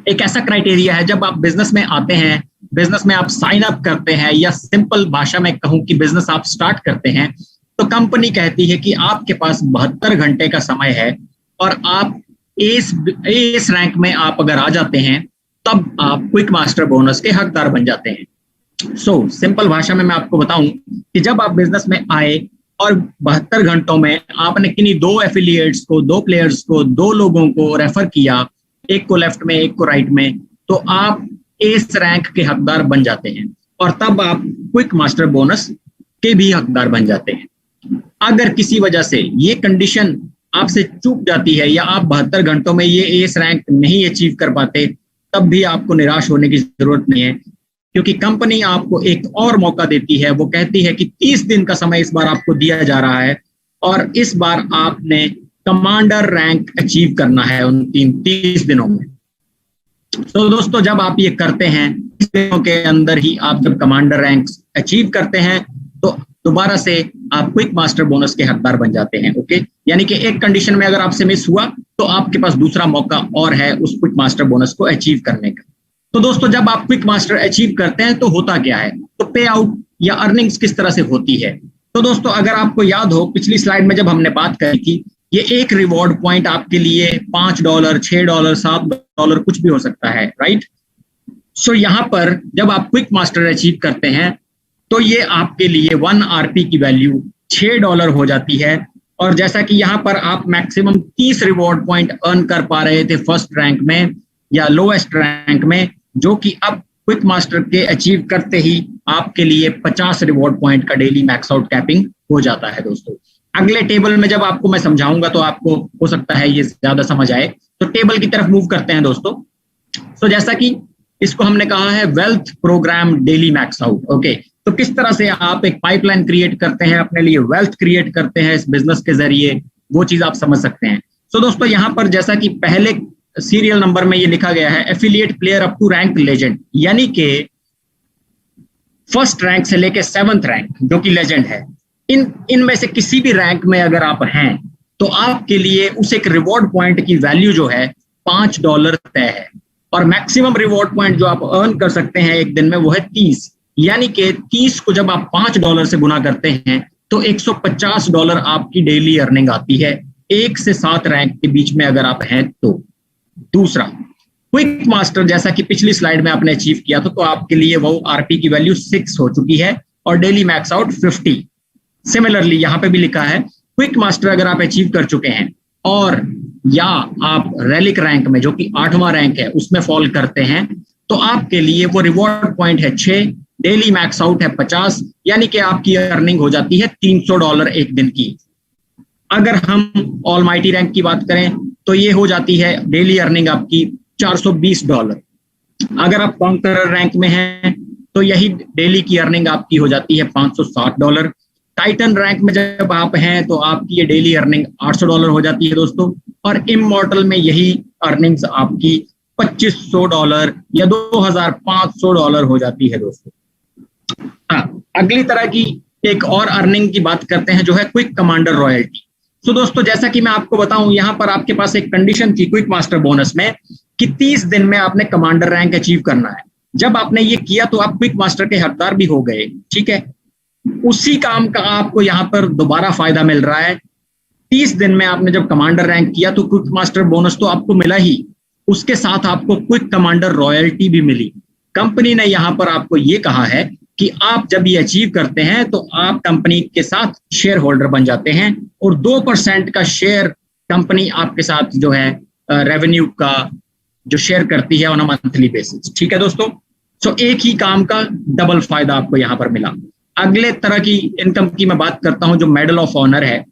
एक ऐसा क्राइटेरिया है, जब आप बिजनेस में आते हैं, बिजनेस में आप साइन अप करते हैं, या सिंपल भाषा में कहूं कि बिजनेस आप स्टार्ट करते हैं, तो कंपनी कहती है कि आपके पास 72 घंटे का समय है, और आप एस रैंक में आप अगर आ जाते हैं तब आप क्विक मास्टर बोनस के हकदार बन जाते हैं। सो सिंपल भाषा में मैं आपको बताऊं कि जब आप बिजनेस में आए और 72 घंटों में आपने किन्हीं 2 एफिलिएट्स को, 2 प्लेयर्स को, 2 लोगों को रेफर किया एक को लेफ्ट में, एक को राइट में, तो आप एस रैंक के हकदार बन जाते हैं और तब आप क्विक मास्टर बोनस के भी हकदार बन जाते हैं। अगर किसी वजह से ये कंडीशन आपसे चूक जाती है या आप 72 घंटों में ये एस रैंक नहीं अचीव कर पाते, तब भी आपको निराश होने की जरूरत नहीं है, क्योंकि कंपनी आपको एक और मौका देती है। वो कहती है कि 30 दिन का समय इस बार आपको दिया जा रहा है और इस बार आपने कमांडर रैंक अचीव करना है उन 30 दिनों में। तो दोस्तों, जब आप ये करते हैं, 30 दिनों के अंदर ही आप जब कमांडर रैंक अचीव करते हैं, तो दोबारा से आप क्विक मास्टर बोनस के हकदार बन जाते हैं। ओके, यानी कि एक कंडीशन में अगर आपसे मिस हुआ तो आपके पास दूसरा मौका और है उस क्विक मास्टर बोनस को अचीव करने का। तो दोस्तों, जब आप क्विक मास्टर अचीव करते हैं तो होता क्या है, तो पे आउट या अर्निंग्स किस तरह से होती है। तो दोस्तों, अगर आपको याद हो, पिछली स्लाइड में जब हमने बात करी थी, ये एक रिवॉर्ड पॉइंट आपके लिए $5, $6, $7 कुछ भी हो सकता है, राइट। सो यहाँ पर जब आप क्विक मास्टर अचीव करते हैं तो ये आपके लिए 1 RP की वैल्यू $6 हो जाती है। और जैसा कि यहाँ पर आप मैक्सिमम 30 रिवॉर्ड पॉइंट अर्न कर पा रहे थे फर्स्ट रैंक में या लोएस्ट रैंक में, जो कि अब क्विक मास्टर के अचीव करते ही आपके लिए 50 रिवॉर्ड पॉइंट का डेली मैक्स आउट कैपिंग हो जाता है। दोस्तों, अगले टेबल में जब आपको मैं समझाऊंगा तो आपको हो सकता है ये ज्यादा समझ आए, तो टेबल की तरफ मूव करते हैं दोस्तों। तो जैसा कि इसको हमने कहा है wealth program daily max out. Okay, तो किस तरह से आप एक पाइपलाइन क्रिएट करते हैं, अपने लिए वेल्थ क्रिएट करते हैं इस बिजनेस के जरिए, वो चीज आप समझ सकते हैं। तो दोस्तों, यहाँ पर जैसा कि पहले सीरियल नंबर में ये लिखा गया है, affiliate player up to rank legend, यानी कि फर्स्ट रैंक से लेके 7th रैंक जो कि लेजेंड है, इनमें से किसी भी रैंक में अगर आप हैं तो आपके लिए उस एक रिवॉर्ड पॉइंट की वैल्यू जो है $5 तय है। और मैक्सिमम रिवॉर्ड पॉइंट जो आप अर्न कर सकते हैं एक दिन में वो है 30, यानी कि 30 को जब आप $5 से गुना करते हैं तो $150 आपकी डेली अर्निंग आती है 1 से 7 रैंक के बीच में अगर आप हैं तो। दूसरा, क्विक मास्टर जैसा कि पिछली स्लाइड में आपने अचीव किया तो आपके लिए वो आरपी की वैल्यू 6 हो चुकी है और डेली मैक्स आउट 50। सिमिलरली यहाँ पे भी लिखा है क्विक मास्टर अगर आप अचीव कर चुके हैं और या आप रैलिक रैंक में जो कि 8वां रैंक है उसमें फॉल करते हैं तो आपके लिए वो रिवॉर्ड पॉइंट है 6, डेली मैक्स आउट है 50, यानी कि आपकी अर्निंग हो जाती है $300 एक दिन की। अगर हम ऑलमाइटी रैंक की बात करें तो ये हो जाती है डेली अर्निंग आपकी $420। अगर आप कॉन्करर रैंक में हैं तो यही डेली की अर्निंग आपकी हो जाती है $560। टाइटन रैंक में जब आप हैं तो आपकी ये डेली अर्निंग $800 हो जाती है दोस्तों। और इमॉर्टल में यही अर्निंग्स आपकी $2500 या $2500 हो जाती है दोस्तों। हाँ, अगली तरह की एक और अर्निंग की बात करते हैं जो है क्विक कमांडर रॉयल्टी। तो दोस्तों, जैसा कि मैं आपको बताऊं, यहाँ पर आपके पास एक कंडीशन थी क्विक मास्टर बोनस में कि 30 दिन में आपने कमांडर रैंक अचीव करना है। जब आपने ये किया तो आप क्विक मास्टर के हकदार भी हो गए, ठीक है। उसी काम का आपको यहाँ पर दोबारा फायदा मिल रहा है। 30 दिन में आपने जब कमांडर रैंक किया तो क्विक मास्टर बोनस तो आपको मिला ही, उसके साथ आपको क्विक कमांडर रॉयल्टी भी मिली। कंपनी ने यहाँ पर आपको ये कहा है कि आप जब ये अचीव करते हैं तो आप कंपनी के साथ शेयर होल्डर बन जाते हैं और 2% का शेयर कंपनी आपके साथ जो है रेवेन्यू का जो शेयर करती है ऑन अ मंथली बेसिस, ठीक है दोस्तों। सो एक ही काम का डबल फायदा आपको यहाँ पर मिला। अगले तरह की इनकम की मैं बात करता हूं जो मेडल ऑफ ऑनर है।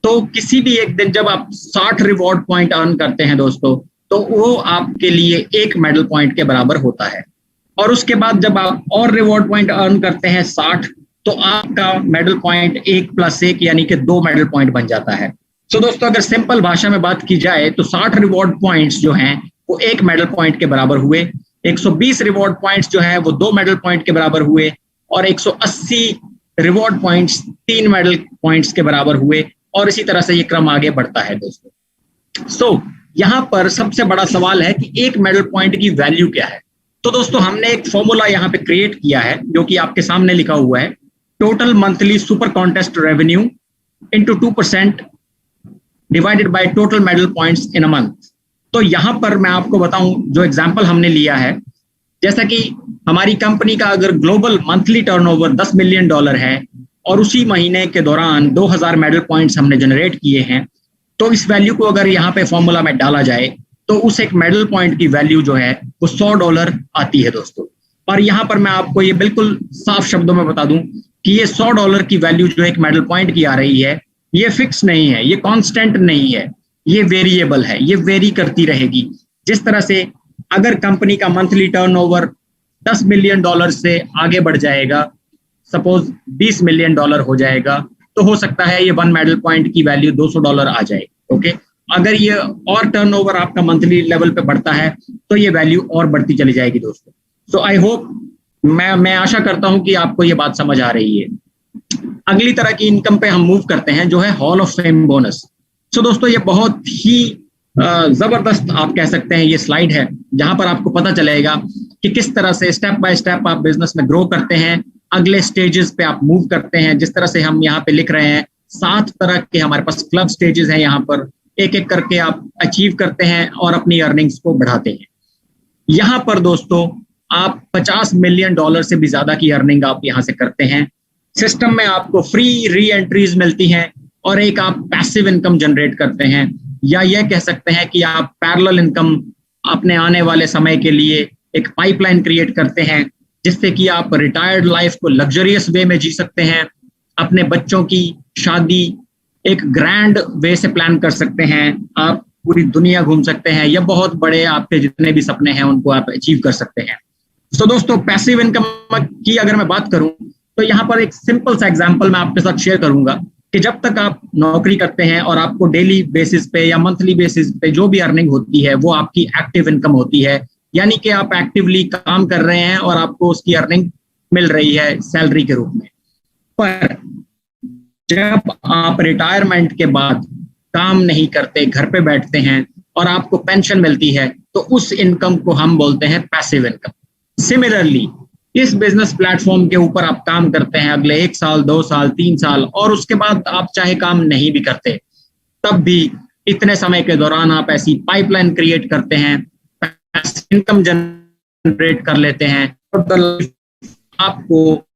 तो किसी भी एक दिन जब आप 60 रिवॉर्ड पॉइंट अर्न करते हैं दोस्तों तो वो आपके लिए 1 मेडल पॉइंट के बराबर होता है। और उसके बाद जब आप और रिवॉर्ड पॉइंट अर्न करते हैं 60 तो आपका मेडल पॉइंट 1 + 1 यानी कि 2 मेडल पॉइंट बन जाता है। तो दोस्तों, अगर सिंपल भाषा में बात की जाए तो 60 रिवॉर्ड पॉइंट्स जो हैं वो 1 मेडल पॉइंट के बराबर हुए, 120 रिवॉर्ड पॉइंट्स जो है वो 2 मेडल पॉइंट के बराबर हुए और 180 रिवॉर्ड पॉइंट्स 3 मेडल पॉइंट्स के बराबर हुए और इसी तरह से ये क्रम आगे बढ़ता है दोस्तों। सो यहाँ पर सबसे बड़ा सवाल है कि 1 मेडल पॉइंट की वैल्यू क्या है। तो दोस्तों, हमने एक फॉर्मूला यहाँ पे क्रिएट किया है जो कि आपके सामने लिखा हुआ है, total monthly super contest revenue into 2% divided by total medal points in a month. तो यहाँ पर मैं आपको बताऊं जो एग्जाम्पल हमने लिया है, जैसा कि हमारी कंपनी का अगर ग्लोबल मंथली टर्नओवर $10 मिलियन है और उसी महीने के दौरान 2000 मेडल पॉइंट्स हमने जनरेट किए हैं, तो इस वैल्यू को अगर यहाँ पे फॉर्मूला में डाला जाए तो उस एक मेडल पॉइंट की वैल्यू जो है वो $100 आती है दोस्तों। और यहाँ पर मैं आपको ये बिल्कुल साफ शब्दों में बता दूं कि ये $100 की वैल्यू जो एक मेडल पॉइंट की आ रही है, ये फिक्स नहीं है, ये कांस्टेंट नहीं है, ये वेरिएबल है, ये वेरी करती रहेगी। जिस तरह से अगर कंपनी का मंथली टर्नओवर $10 मिलियन से आगे बढ़ जाएगा, सपोज $20 मिलियन हो जाएगा, तो हो सकता है ये 1 मेडल पॉइंट की वैल्यू $200 आ जाए। ओके, अगर ये और टर्नओवर आपका मंथली लेवल पे बढ़ता है तो ये वैल्यू और बढ़ती चली जाएगी दोस्तों। सो आई होप, मैं आशा करता हूं कि आपको ये बात समझ आ रही है। अगली तरह की इनकम पे हम मूव करते हैं, जो है हॉल ऑफ फेम बोनस। सो दोस्तों, ये बहुत ही जबरदस्त आप कह सकते हैं ये स्लाइड है, जहां पर आपको पता चलेगा कि किस तरह से स्टेप बाय स्टेप आप बिजनेस में ग्रो करते हैं, अगले स्टेजेस पे आप मूव करते हैं। जिस तरह से हम यहाँ पे लिख रहे हैं, 7 तरह के हमारे पास क्लब स्टेजेस हैं, यहाँ पर एक एक करके आप अचीव करते हैं और अपनी अर्निंग्स को बढ़ाते हैं। यहाँ पर दोस्तों आप $50 मिलियन से भी ज्यादा की अर्निंग आप यहाँ से करते हैं। सिस्टम में आपको फ्री री एंट्रीज मिलती हैं और एक आप पैसिव इनकम जनरेट करते हैं, या यह कह सकते हैं कि आप पैरेलल इनकम अपने आने वाले समय के लिए एक पाइपलाइन क्रिएट करते हैं, जिससे कि आप रिटायर्ड लाइफ को लग्जरियस वे में जी सकते हैं, अपने बच्चों की शादी एक ग्रैंड वे से प्लान कर सकते हैं, आप पूरी दुनिया घूम सकते हैं, या बहुत बड़े आपके जितने भी सपने हैं उनको आप अचीव कर सकते हैं। तो दोस्तों, पैसिव इनकम की अगर मैं बात करूं तो यहाँ पर एक सिंपल सा एग्जांपल मैं आपके साथ शेयर करूंगा कि जब तक आप नौकरी करते हैं और आपको डेली बेसिस पे या मंथली बेसिस पे जो भी अर्निंग होती है वो आपकी एक्टिव इनकम होती है, यानी कि आप एक्टिवली काम कर रहे हैं और आपको उसकी अर्निंग मिल रही है सैलरी के रूप में। पर जब आप रिटायरमेंट के बाद काम नहीं करते, घर पे बैठते हैं और आपको पेंशन मिलती है, तो उस इनकम को हम बोलते हैं पैसिव इनकम। सिमिलरली, इस बिजनेस प्लेटफॉर्म के ऊपर आप काम करते हैं अगले 1 साल, 2 साल, 3 साल, और उसके बाद आप चाहे काम नहीं भी करते, तब भी इतने समय के दौरान आप ऐसी पाइपलाइन क्रिएट करते हैं, इनकम जनरेट कर लेते हैं, आपको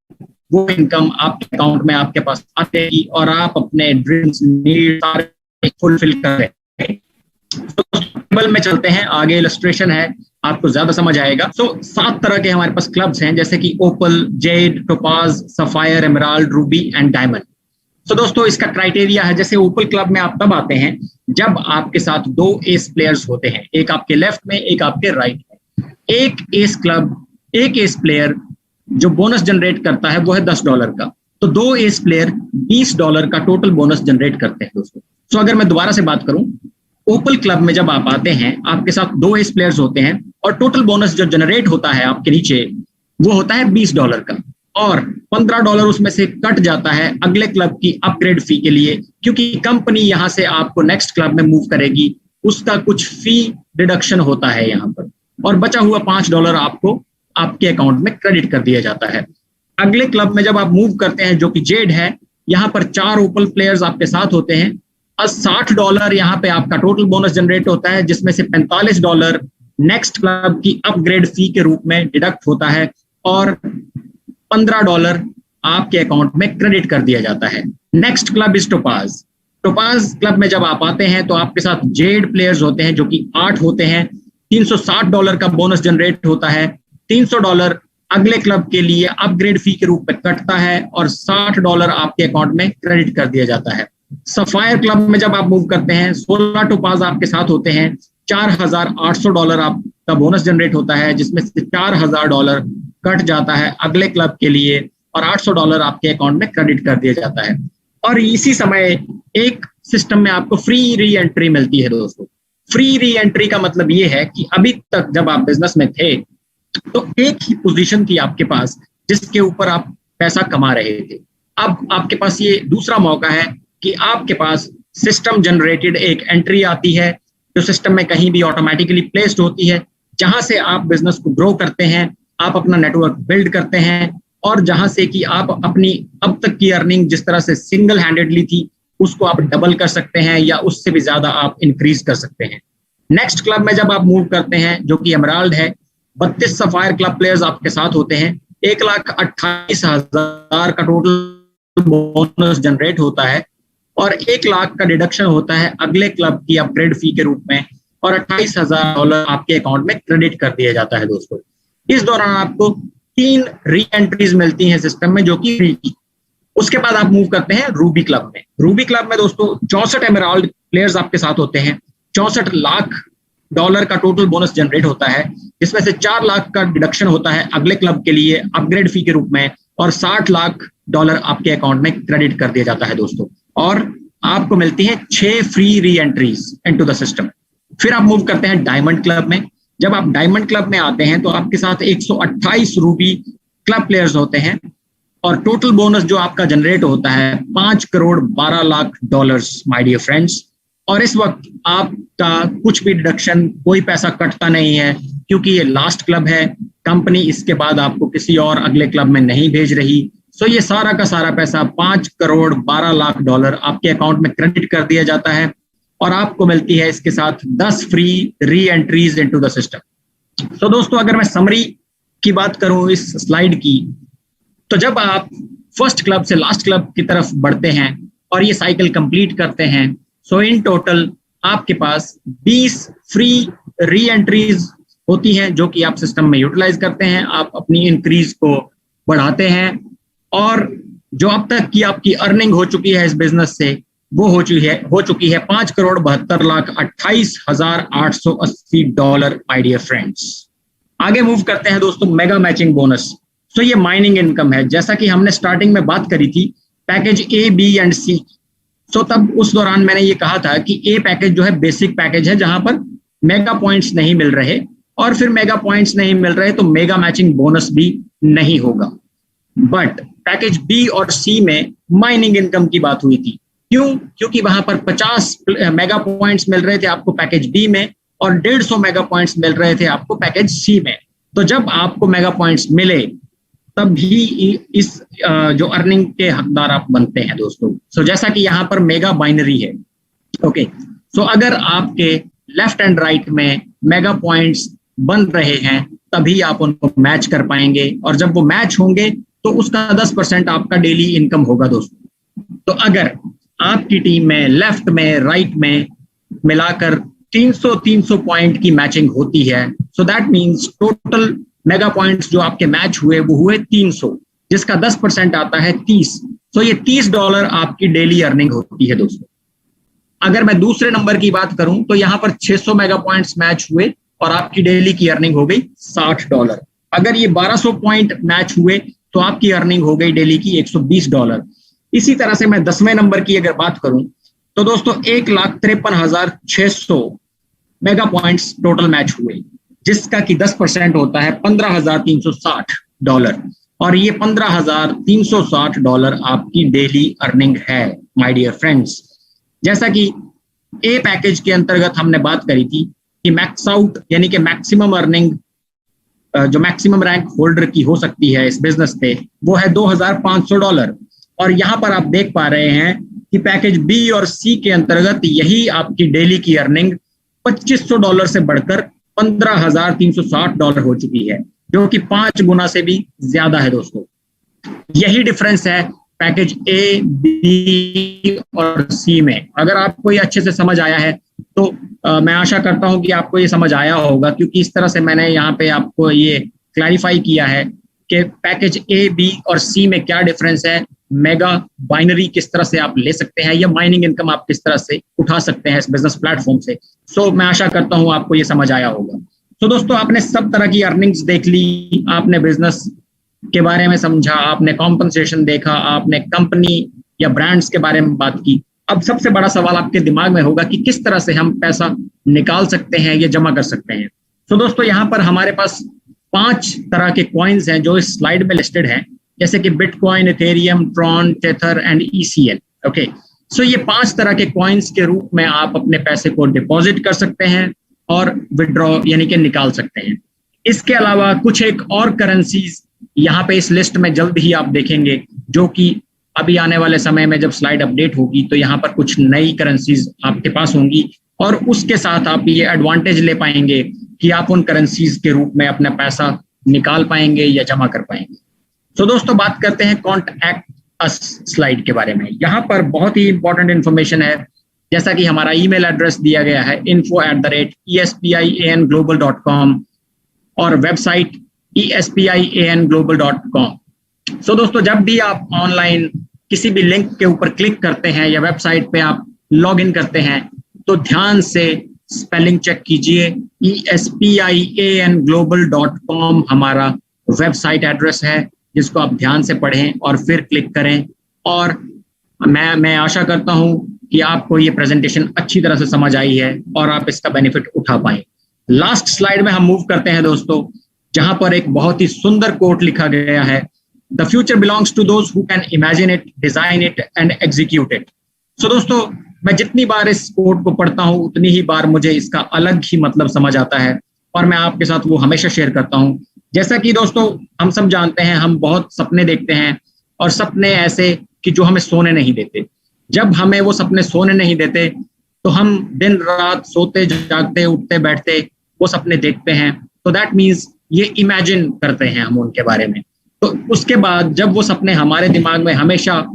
वो इनकम आपके अकाउंट में आपके पास आती और आप अपने ड्रीम्स नीड सारे फुलफिल कर रहे हैं। टेबल में चलते हैं, आगे इलस्ट्रेशन है, आपको ज्यादा समझ आएगा। 7 तरह के हमारे पास क्लब्स हैं, जैसे कि opal, jade, topaz, sapphire, emerald, ruby and diamond. दोस्तों, इसका क्राइटेरिया है, जैसे ओपल क्लब में आप तब आते हैं जब आपके साथ 2 एस प्लेयर्स होते हैं, एक आपके लेफ्ट में, एक आपके राइट में। एक एस क्लब, एक एस प्लेयर जो बोनस जनरेट करता है वो है $10 का, तो 2 एस प्लेयर $20 का टोटल बोनस जनरेट करते हैं दोस्तों। अगर मैं दोबारा से बात करूं, ओपल क्लब में जब आप आते हैं आपके साथ 2 एस प्लेयर्स होते हैं और टोटल बोनस जो जनरेट होता है आपके नीचे वो होता है $20 का, और $15 उसमें से कट जाता है अगले क्लब की अपग्रेड फी के लिए, क्योंकि कंपनी यहां से आपको नेक्स्ट क्लब में मूव करेगी, उसका कुछ फी डिडक्शन होता है यहाँ पर, और बचा हुआ $5 आपको आपके अकाउंट में क्रेडिट कर दिया जाता है। अगले क्लब में जब आप मूव करते हैं, जो कि जेड है, यहाँ पर 4 ओपल प्लेयर्स आपके साथ होते हैं और $60 यहाँ पे आपका टोटल बोनस जनरेट होता है, जिसमें से $45 नेक्स्ट क्लब की अपग्रेड फी के रूप में डिडक्ट होता है और $15 आपके अकाउंट में क्रेडिट कर दिया जाता है। Next club is topaz. Topaz club में जब आप आते हैं तो आपके साथ जेड प्लेयर्स होते हैं, जो कि 8 होते हैं, $360 का बोनस जनरेट होता है, $300 अगले क्लब के लिए अपग्रेड फी के रूप में कटता है और $60 आपके अकाउंट में क्रेडिट कर दिया जाता है। सफायर क्लब में जब आप मूव करते हैं, 16 टोपाज आपके साथ होते हैं, $4,800 आपका बोनस जनरेट होता है, जिसमें से $4,000 कट जाता है अगले क्लब के लिए और $800 आपके अकाउंट में क्रेडिट कर दिया जाता है। और इसी समय एक सिस्टम में आपको फ्री री एंट्री मिलती है दोस्तों। फ्री री एंट्री का मतलब ये है कि अभी तक जब आप बिजनेस में थे तो एक ही पोजीशन थी आपके पास जिसके ऊपर आप पैसा कमा रहे थे। अब आपके पास ये दूसरा मौका है कि आपके पास सिस्टम जनरेटेड एक एंट्री आती है, जो सिस्टम में कहीं भी ऑटोमेटिकली प्लेस्ड होती है, जहां से आप बिजनेस को ग्रो करते हैं, आप अपना नेटवर्क बिल्ड करते हैं, और जहां से कि आप अपनी अब तक की अर्निंग जिस तरह से सिंगल हैंडेडली थी उसको आप डबल कर सकते हैं या उससे भी ज्यादा आप इंक्रीज कर सकते हैं। नेक्स्ट क्लब में जब आप मूव करते हैं, जो कि एमराल्ड है, 32 सफायर क्लब प्लेयर्स आपके साथ होते हैं, 1,28,000 का टोटल बोनस जनरेट होता है और 1 लाख का डिडक्शन होता है अगले क्लब की अपग्रेड फी के रूप में, और $28,000 आपके अकाउंट में क्रेडिट कर दिया जाता है दोस्तों। इस दौरान आपको 3 री एंट्रीज मिलती हैं सिस्टम में, जो कि फ्री की। उसके बाद आप मूव करते हैं रूबी क्लब में। रूबी क्लब में दोस्तों 64 एमराल्ड प्लेयर्स आपके साथ होते हैं। 64 लाख डॉलर का टोटल बोनस जनरेट होता है, जिसमें से 4 लाख का डिडक्शन होता है अगले क्लब के लिए अपग्रेड फी के रूप में, और $60 लाख आपके अकाउंट में क्रेडिट कर दिया जाता है दोस्तों। और आपको मिलती है 6 फ्री री एंट्रीज इनटू द सिस्टम। फिर आप मूव करते हैं डायमंड क्लब में। जब आप डायमंड क्लब में आते हैं तो आपके साथ 128 रूबी क्लब प्लेयर्स होते हैं, और टोटल बोनस जो आपका जनरेट होता है $5,12,00,000 माय डियर फ्रेंड्स। और इस वक्त आपका कुछ भी डिडक्शन, कोई पैसा कटता नहीं है, क्योंकि ये लास्ट क्लब है। कंपनी इसके बाद आपको किसी और अगले क्लब में नहीं भेज रही। सो ये सारा का सारा पैसा $5,12,00,000 आपके अकाउंट में क्रेडिट कर दिया जाता है, और आपको मिलती है इसके साथ 10 फ्री री एंट्रीज इनटू द सिस्टम। सो दोस्तों, अगर मैं समरी की बात करूं इस स्लाइड की, तो जब आप फर्स्ट क्लब से लास्ट क्लब की तरफ बढ़ते हैं और ये साइकिल कंप्लीट करते हैं, सो इन टोटल आपके पास 20 फ्री री एंट्रीज होती हैं, जो कि आप सिस्टम में यूटिलाइज करते हैं। आप अपनी इंक्रीज को बढ़ाते हैं, और जो अब तक की आपकी अर्निंग हो चुकी है इस बिजनेस से, वो हो चुकी है $5,72,28,880 माय डियर फ्रेंड्स। आगे मूव करते हैं दोस्तों मेगा मैचिंग बोनस। तो ये माइनिंग इनकम है, जैसा कि हमने स्टार्टिंग में बात करी थी पैकेज ए, बी एंड सी। सो तब उस दौरान मैंने ये कहा था कि ए पैकेज जो है बेसिक पैकेज है, जहां पर मेगा पॉइंट्स नहीं मिल रहे, और फिर मेगा पॉइंट्स नहीं मिल रहे तो मेगा मैचिंग बोनस भी नहीं होगा। बट पैकेज बी और सी में माइनिंग इनकम की बात हुई थी। क्यों? क्योंकि वहां पर 50 मेगा पॉइंट्स मिल रहे थे आपको पैकेज बी में, और 150 मेगा पॉइंट्स मिल रहे थे आपको पैकेज सी में। तो जब आपको मेगा पॉइंट्स मिले, तब भी इस जो अर्निंग के हकदार आप बनते हैं दोस्तों। सो जैसा कि यहाँ पर मेगा बाइनरी है, ओके। सो अगर आपके लेफ्ट एंड राइट में मेगा पॉइंट्स बन रहे हैं, तभी आप उनको मैच कर पाएंगे, और जब वो मैच होंगे तो उसका 10% आपका डेली इनकम होगा दोस्तों। तो अगर आपकी टीम में लेफ्ट में राइट में मिलाकर 300 पॉइंट की मैचिंग होती है, so that means total mega points जो आपके मैच हुए वो हुए 300, जिसका 10% आता है 30। सो ये $30 आपकी डेली अर्निंग होती है दोस्तों। अगर मैं दूसरे नंबर की बात करूं तो यहाँ पर 600 मेगा पॉइंट्स मैच हुए और आपकी डेली की अर्निंग हो गई $60। अगर ये 1200 पॉइंट मैच हुए तो आपकी अर्निंग हो गई डेली की $120। इसी तरह से मैं 10वें नंबर की अगर बात करूं तो दोस्तों 1,53,600 मेगा पॉइंट्स टोटल मैच हुए, जिसका कि 10% होता है $15,360, और ये $15,360 आपकी डेली अर्निंग है माय डियर फ्रेंड्स। जैसा कि ए पैकेज के अंतर्गत हमने बात करी थी कि मैक्स आउट यानी कि मैक्सिमम अर्निंग जो मैक्सिमम रैंक होल्डर की हो सकती है इस बिजनेस पे, वो है $2,500। और यहाँ पर आप देख पा रहे हैं कि पैकेज बी और सी के अंतर्गत यही आपकी डेली की अर्निंग $2,500 से बढ़कर $15,360 हो चुकी है, जो कि 5 गुना से भी ज्यादा है दोस्तों। यही डिफरेंस है पैकेज ए, बी और सी में। अगर आपको ये अच्छे से समझ आया है तो मैं आशा करता हूं कि आपको ये समझ आया होगा, क्योंकि इस तरह से मैंने यहाँ पे आपको ये क्लैरिफाई किया है कि पैकेज ए, बी और सी में क्या डिफरेंस है, मेगा बाइनरी किस तरह से आप ले सकते हैं, या माइनिंग इनकम आप किस तरह से उठा सकते हैं इस बिजनेस प्लेटफॉर्म से। सो मैं आशा करता हूं आपको ये समझ आया होगा। तो दोस्तों, आपने सब तरह की अर्निंग्स देख ली, आपने बिजनेस के बारे में समझा, आपने कॉम्पनसेशन देखा, आपने कंपनी या ब्रांड्स के बारे में बात की। अब सबसे बड़ा सवाल आपके दिमाग में होगा कि किस तरह से हम पैसा निकाल सकते हैं या जमा कर सकते हैं। तो दोस्तों, यहाँ पर हमारे पास 5 तरह के कॉइन्स हैं जो इस स्लाइड में लिस्टेड हैं, जैसे कि Bitcoin, Ethereum, Tron, Tether and ECL। Okay, so ये 5 तरह के कॉइन्स के रूप में आप अपने पैसे को डिपॉजिट कर सकते हैं और विड्रॉ यानी कि निकाल सकते हैं। इसके अलावा कुछ एक और करेंसीज यहाँ पे इस लिस्ट में जल्द ही आप देखेंगे, जो कि अभी आने वाले समय में जब स्लाइड अपडेट होगी तो यहाँ पर कुछ नई करेंसीज आपके पास होंगी, और उसके साथ आप ये एडवांटेज ले पाएंगे कि आप उन करेंसीज के रूप में अपना पैसा निकाल पाएंगे या जमा कर पाएंगे। तो दोस्तों, बात करते हैं कॉन्टैक्ट अस स्लाइड के बारे में। यहाँ पर बहुत ही इंपॉर्टेंट इंफॉर्मेशन है जैसा कि हमारा ईमेल एड्रेस दिया गया है info@espianglobal.com और वेबसाइट espianglobal.com। सो दोस्तों, जब भी आप ऑनलाइन किसी भी लिंक के ऊपर क्लिक करते हैं या वेबसाइट पे आप लॉग इन करते हैं तो ध्यान से स्पेलिंग चेक कीजिए। espianglobal.com हमारा वेबसाइट एड्रेस है, जिसको आप ध्यान से पढ़ें और फिर क्लिक करें। और मैं आशा करता हूं कि आपको ये प्रेजेंटेशन अच्छी तरह से समझ आई है और आप इसका बेनिफिट उठा पाए। लास्ट स्लाइड में हम मूव करते हैं दोस्तों, जहां पर एक बहुत ही सुंदर कोट लिखा गया है, the future belongs to those who can imagine it, design it and execute it. So दोस्तों, मैं जितनी बार इस कोट को पढ़ता हूं उतनी ही बार मुझे इसका अलग ही मतलब समझ आता है और मैं आपके साथ वो हमेशा शेयर करता हूं। जैसा कि दोस्तों हम सब जानते हैं, हम बहुत सपने देखते हैं और सपने ऐसे कि जो हमें सोने नहीं देते। जब हमें वो सपने सोने नहीं देते तो हम दिन रात सोते जागते उठते बैठते वो सपने देखते हैं। तो दैट मीन्स ये इमेजिन करते हैं हम उनके बारे में। तो उसके बाद जब वो सपने हमारे दिमाग में हमेशा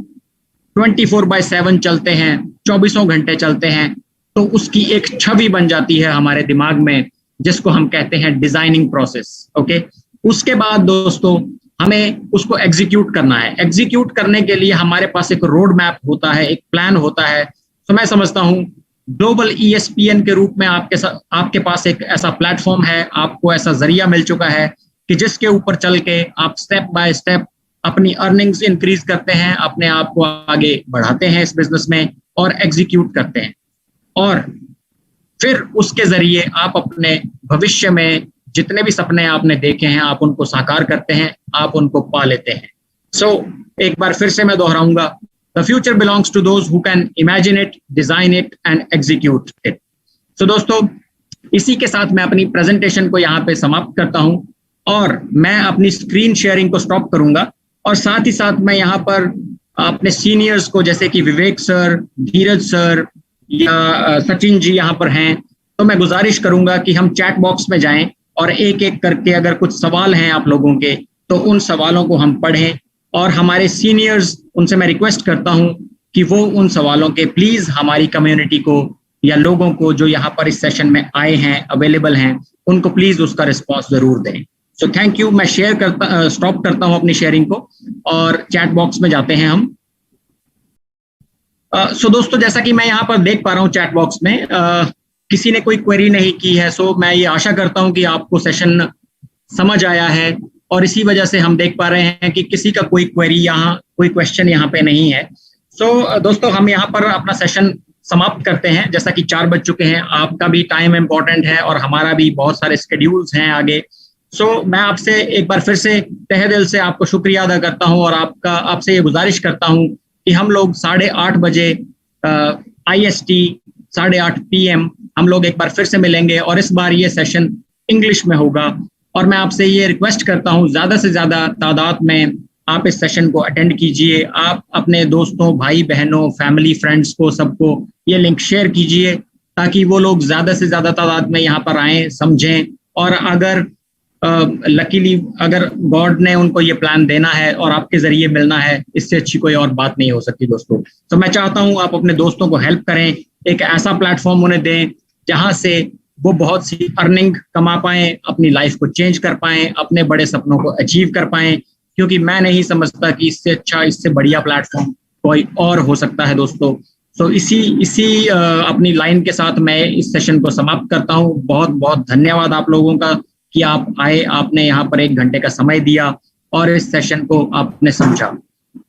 24/7 चलते हैं, 24 घंटे चलते हैं, तो उसकी एक छवि बन जाती है हमारे दिमाग में, जिसको हम कहते हैं डिजाइनिंग प्रोसेस। ओके, उसके बाद दोस्तों हमें उसको एग्जीक्यूट करना है। एग्जीक्यूट करने के लिए हमारे पास एक रोड मैप होता है, एक प्लान होता है। तो मैं समझता हूँ ग्लोबल ESPN के रूप में आपके पास एक ऐसा प्लेटफॉर्म है, आपको ऐसा जरिया मिल चुका है कि जिसके ऊपर चल के आप स्टेप बाय स्टेप अपनी अर्निंग्स इंक्रीज करते हैं, अपने आप को आगे बढ़ाते हैं इस बिजनेस में और एग्जीक्यूट करते हैं। और फिर उसके जरिए आप अपने भविष्य में जितने भी सपने आपने देखे हैं आप उनको साकार करते हैं, आप उनको पा लेते हैं। सो एक बार फिर से मैं दोहराऊंगा, the future belongs to those who can imagine it, design it and execute it. So दोस्तों, इसी के साथ मैं अपनी प्रेजेंटेशन को यहाँ पे समाप्त करता हूँ और मैं अपनी स्क्रीन शेयरिंग को स्टॉप करूंगा। और साथ ही साथ मैं यहाँ पर अपने सीनियर्स को, जैसे कि विवेक सर, धीरज सर या सचिन जी यहाँ पर हैं, तो मैं गुजारिश करूंगा कि हम चैट बॉक्स में जाएं और एक एक करके अगर कुछ सवाल हैं आप लोगों के तो उन सवालों को हम पढ़ें। और हमारे सीनियर्स, उनसे मैं रिक्वेस्ट करता हूं कि वो उन सवालों के प्लीज हमारी कम्युनिटी को या लोगों को जो यहाँ पर इस सेशन में आए हैं, अवेलेबल हैं, उनको प्लीज उसका रिस्पॉन्स जरूर दें। So thank you. मैं स्टॉप करता हूं अपनी शेयरिंग को और चैट बॉक्स में जाते हैं हम। सो दोस्तों, जैसा कि मैं यहाँ पर देख पा रहा हूँ चैट बॉक्स में किसी ने कोई क्वेरी नहीं की है। सो मैं ये आशा करता हूँ कि आपको सेशन समझ आया है और इसी वजह से हम देख पा रहे हैं कि किसी का कोई क्वेरी यहाँ, कोई क्वेश्चन यहाँ पे नहीं है। सो दोस्तों, हम यहाँ पर अपना सेशन समाप्त करते हैं। जैसा कि 4 बज चुके हैं, आपका भी टाइम इम्पोर्टेंट है और हमारा भी बहुत सारे स्केड्यूल्स हैं आगे। सो मैं आपसे एक बार फिर से तहे दिल से आपको शुक्रिया अदा करता हूँ और आपसे ये गुजारिश करता हूँ कि हम लोग 8:30 बजे IST 8:30 PM हम लोग एक बार फिर से मिलेंगे और इस बार ये सेशन इंग्लिश में होगा। और मैं आपसे ये रिक्वेस्ट करता हूँ ज्यादा से ज्यादा तादाद में आप इस सेशन को अटेंड कीजिए। आप अपने दोस्तों, भाई बहनों, फैमिली, फ्रेंड्स को, सबको ये लिंक शेयर कीजिए ताकि वो लोग ज्यादा से ज्यादा तादाद में यहाँ पर आए, समझें। और अगर लकीली अगर गॉड ने उनको ये प्लान देना है और आपके जरिए मिलना है, इससे अच्छी कोई और बात नहीं हो सकती दोस्तों। तो मैं चाहता हूँ आप अपने दोस्तों को हेल्प करें, एक ऐसा प्लेटफॉर्म उन्हें दें जहां से वो बहुत सी अर्निंग कमा पाएं, अपनी लाइफ को चेंज कर पाएं, अपने बड़े सपनों को अचीव कर पाएं। क्योंकि मैं नहीं समझता कि इससे अच्छा, इससे बढ़िया प्लेटफॉर्म कोई और हो सकता है दोस्तों। तो इसी अपनी लाइन के साथ मैं इस सेशन को समाप्त करता हूँ। बहुत बहुत धन्यवाद आप लोगों का कि आप आए, आपने यहाँ पर 1 घंटे का समय दिया और इस सेशन को आपने समझा।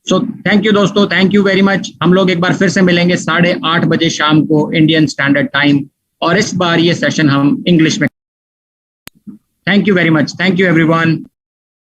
सो थैंक यू दोस्तों, थैंक यू वेरी मच। हम लोग एक बार फिर से मिलेंगे 8:30 बजे शाम को इंडियन स्टैंडर्ड टाइम और इस बार ये सेशन हम इंग्लिश में। Thank you very much. Thank you everyone.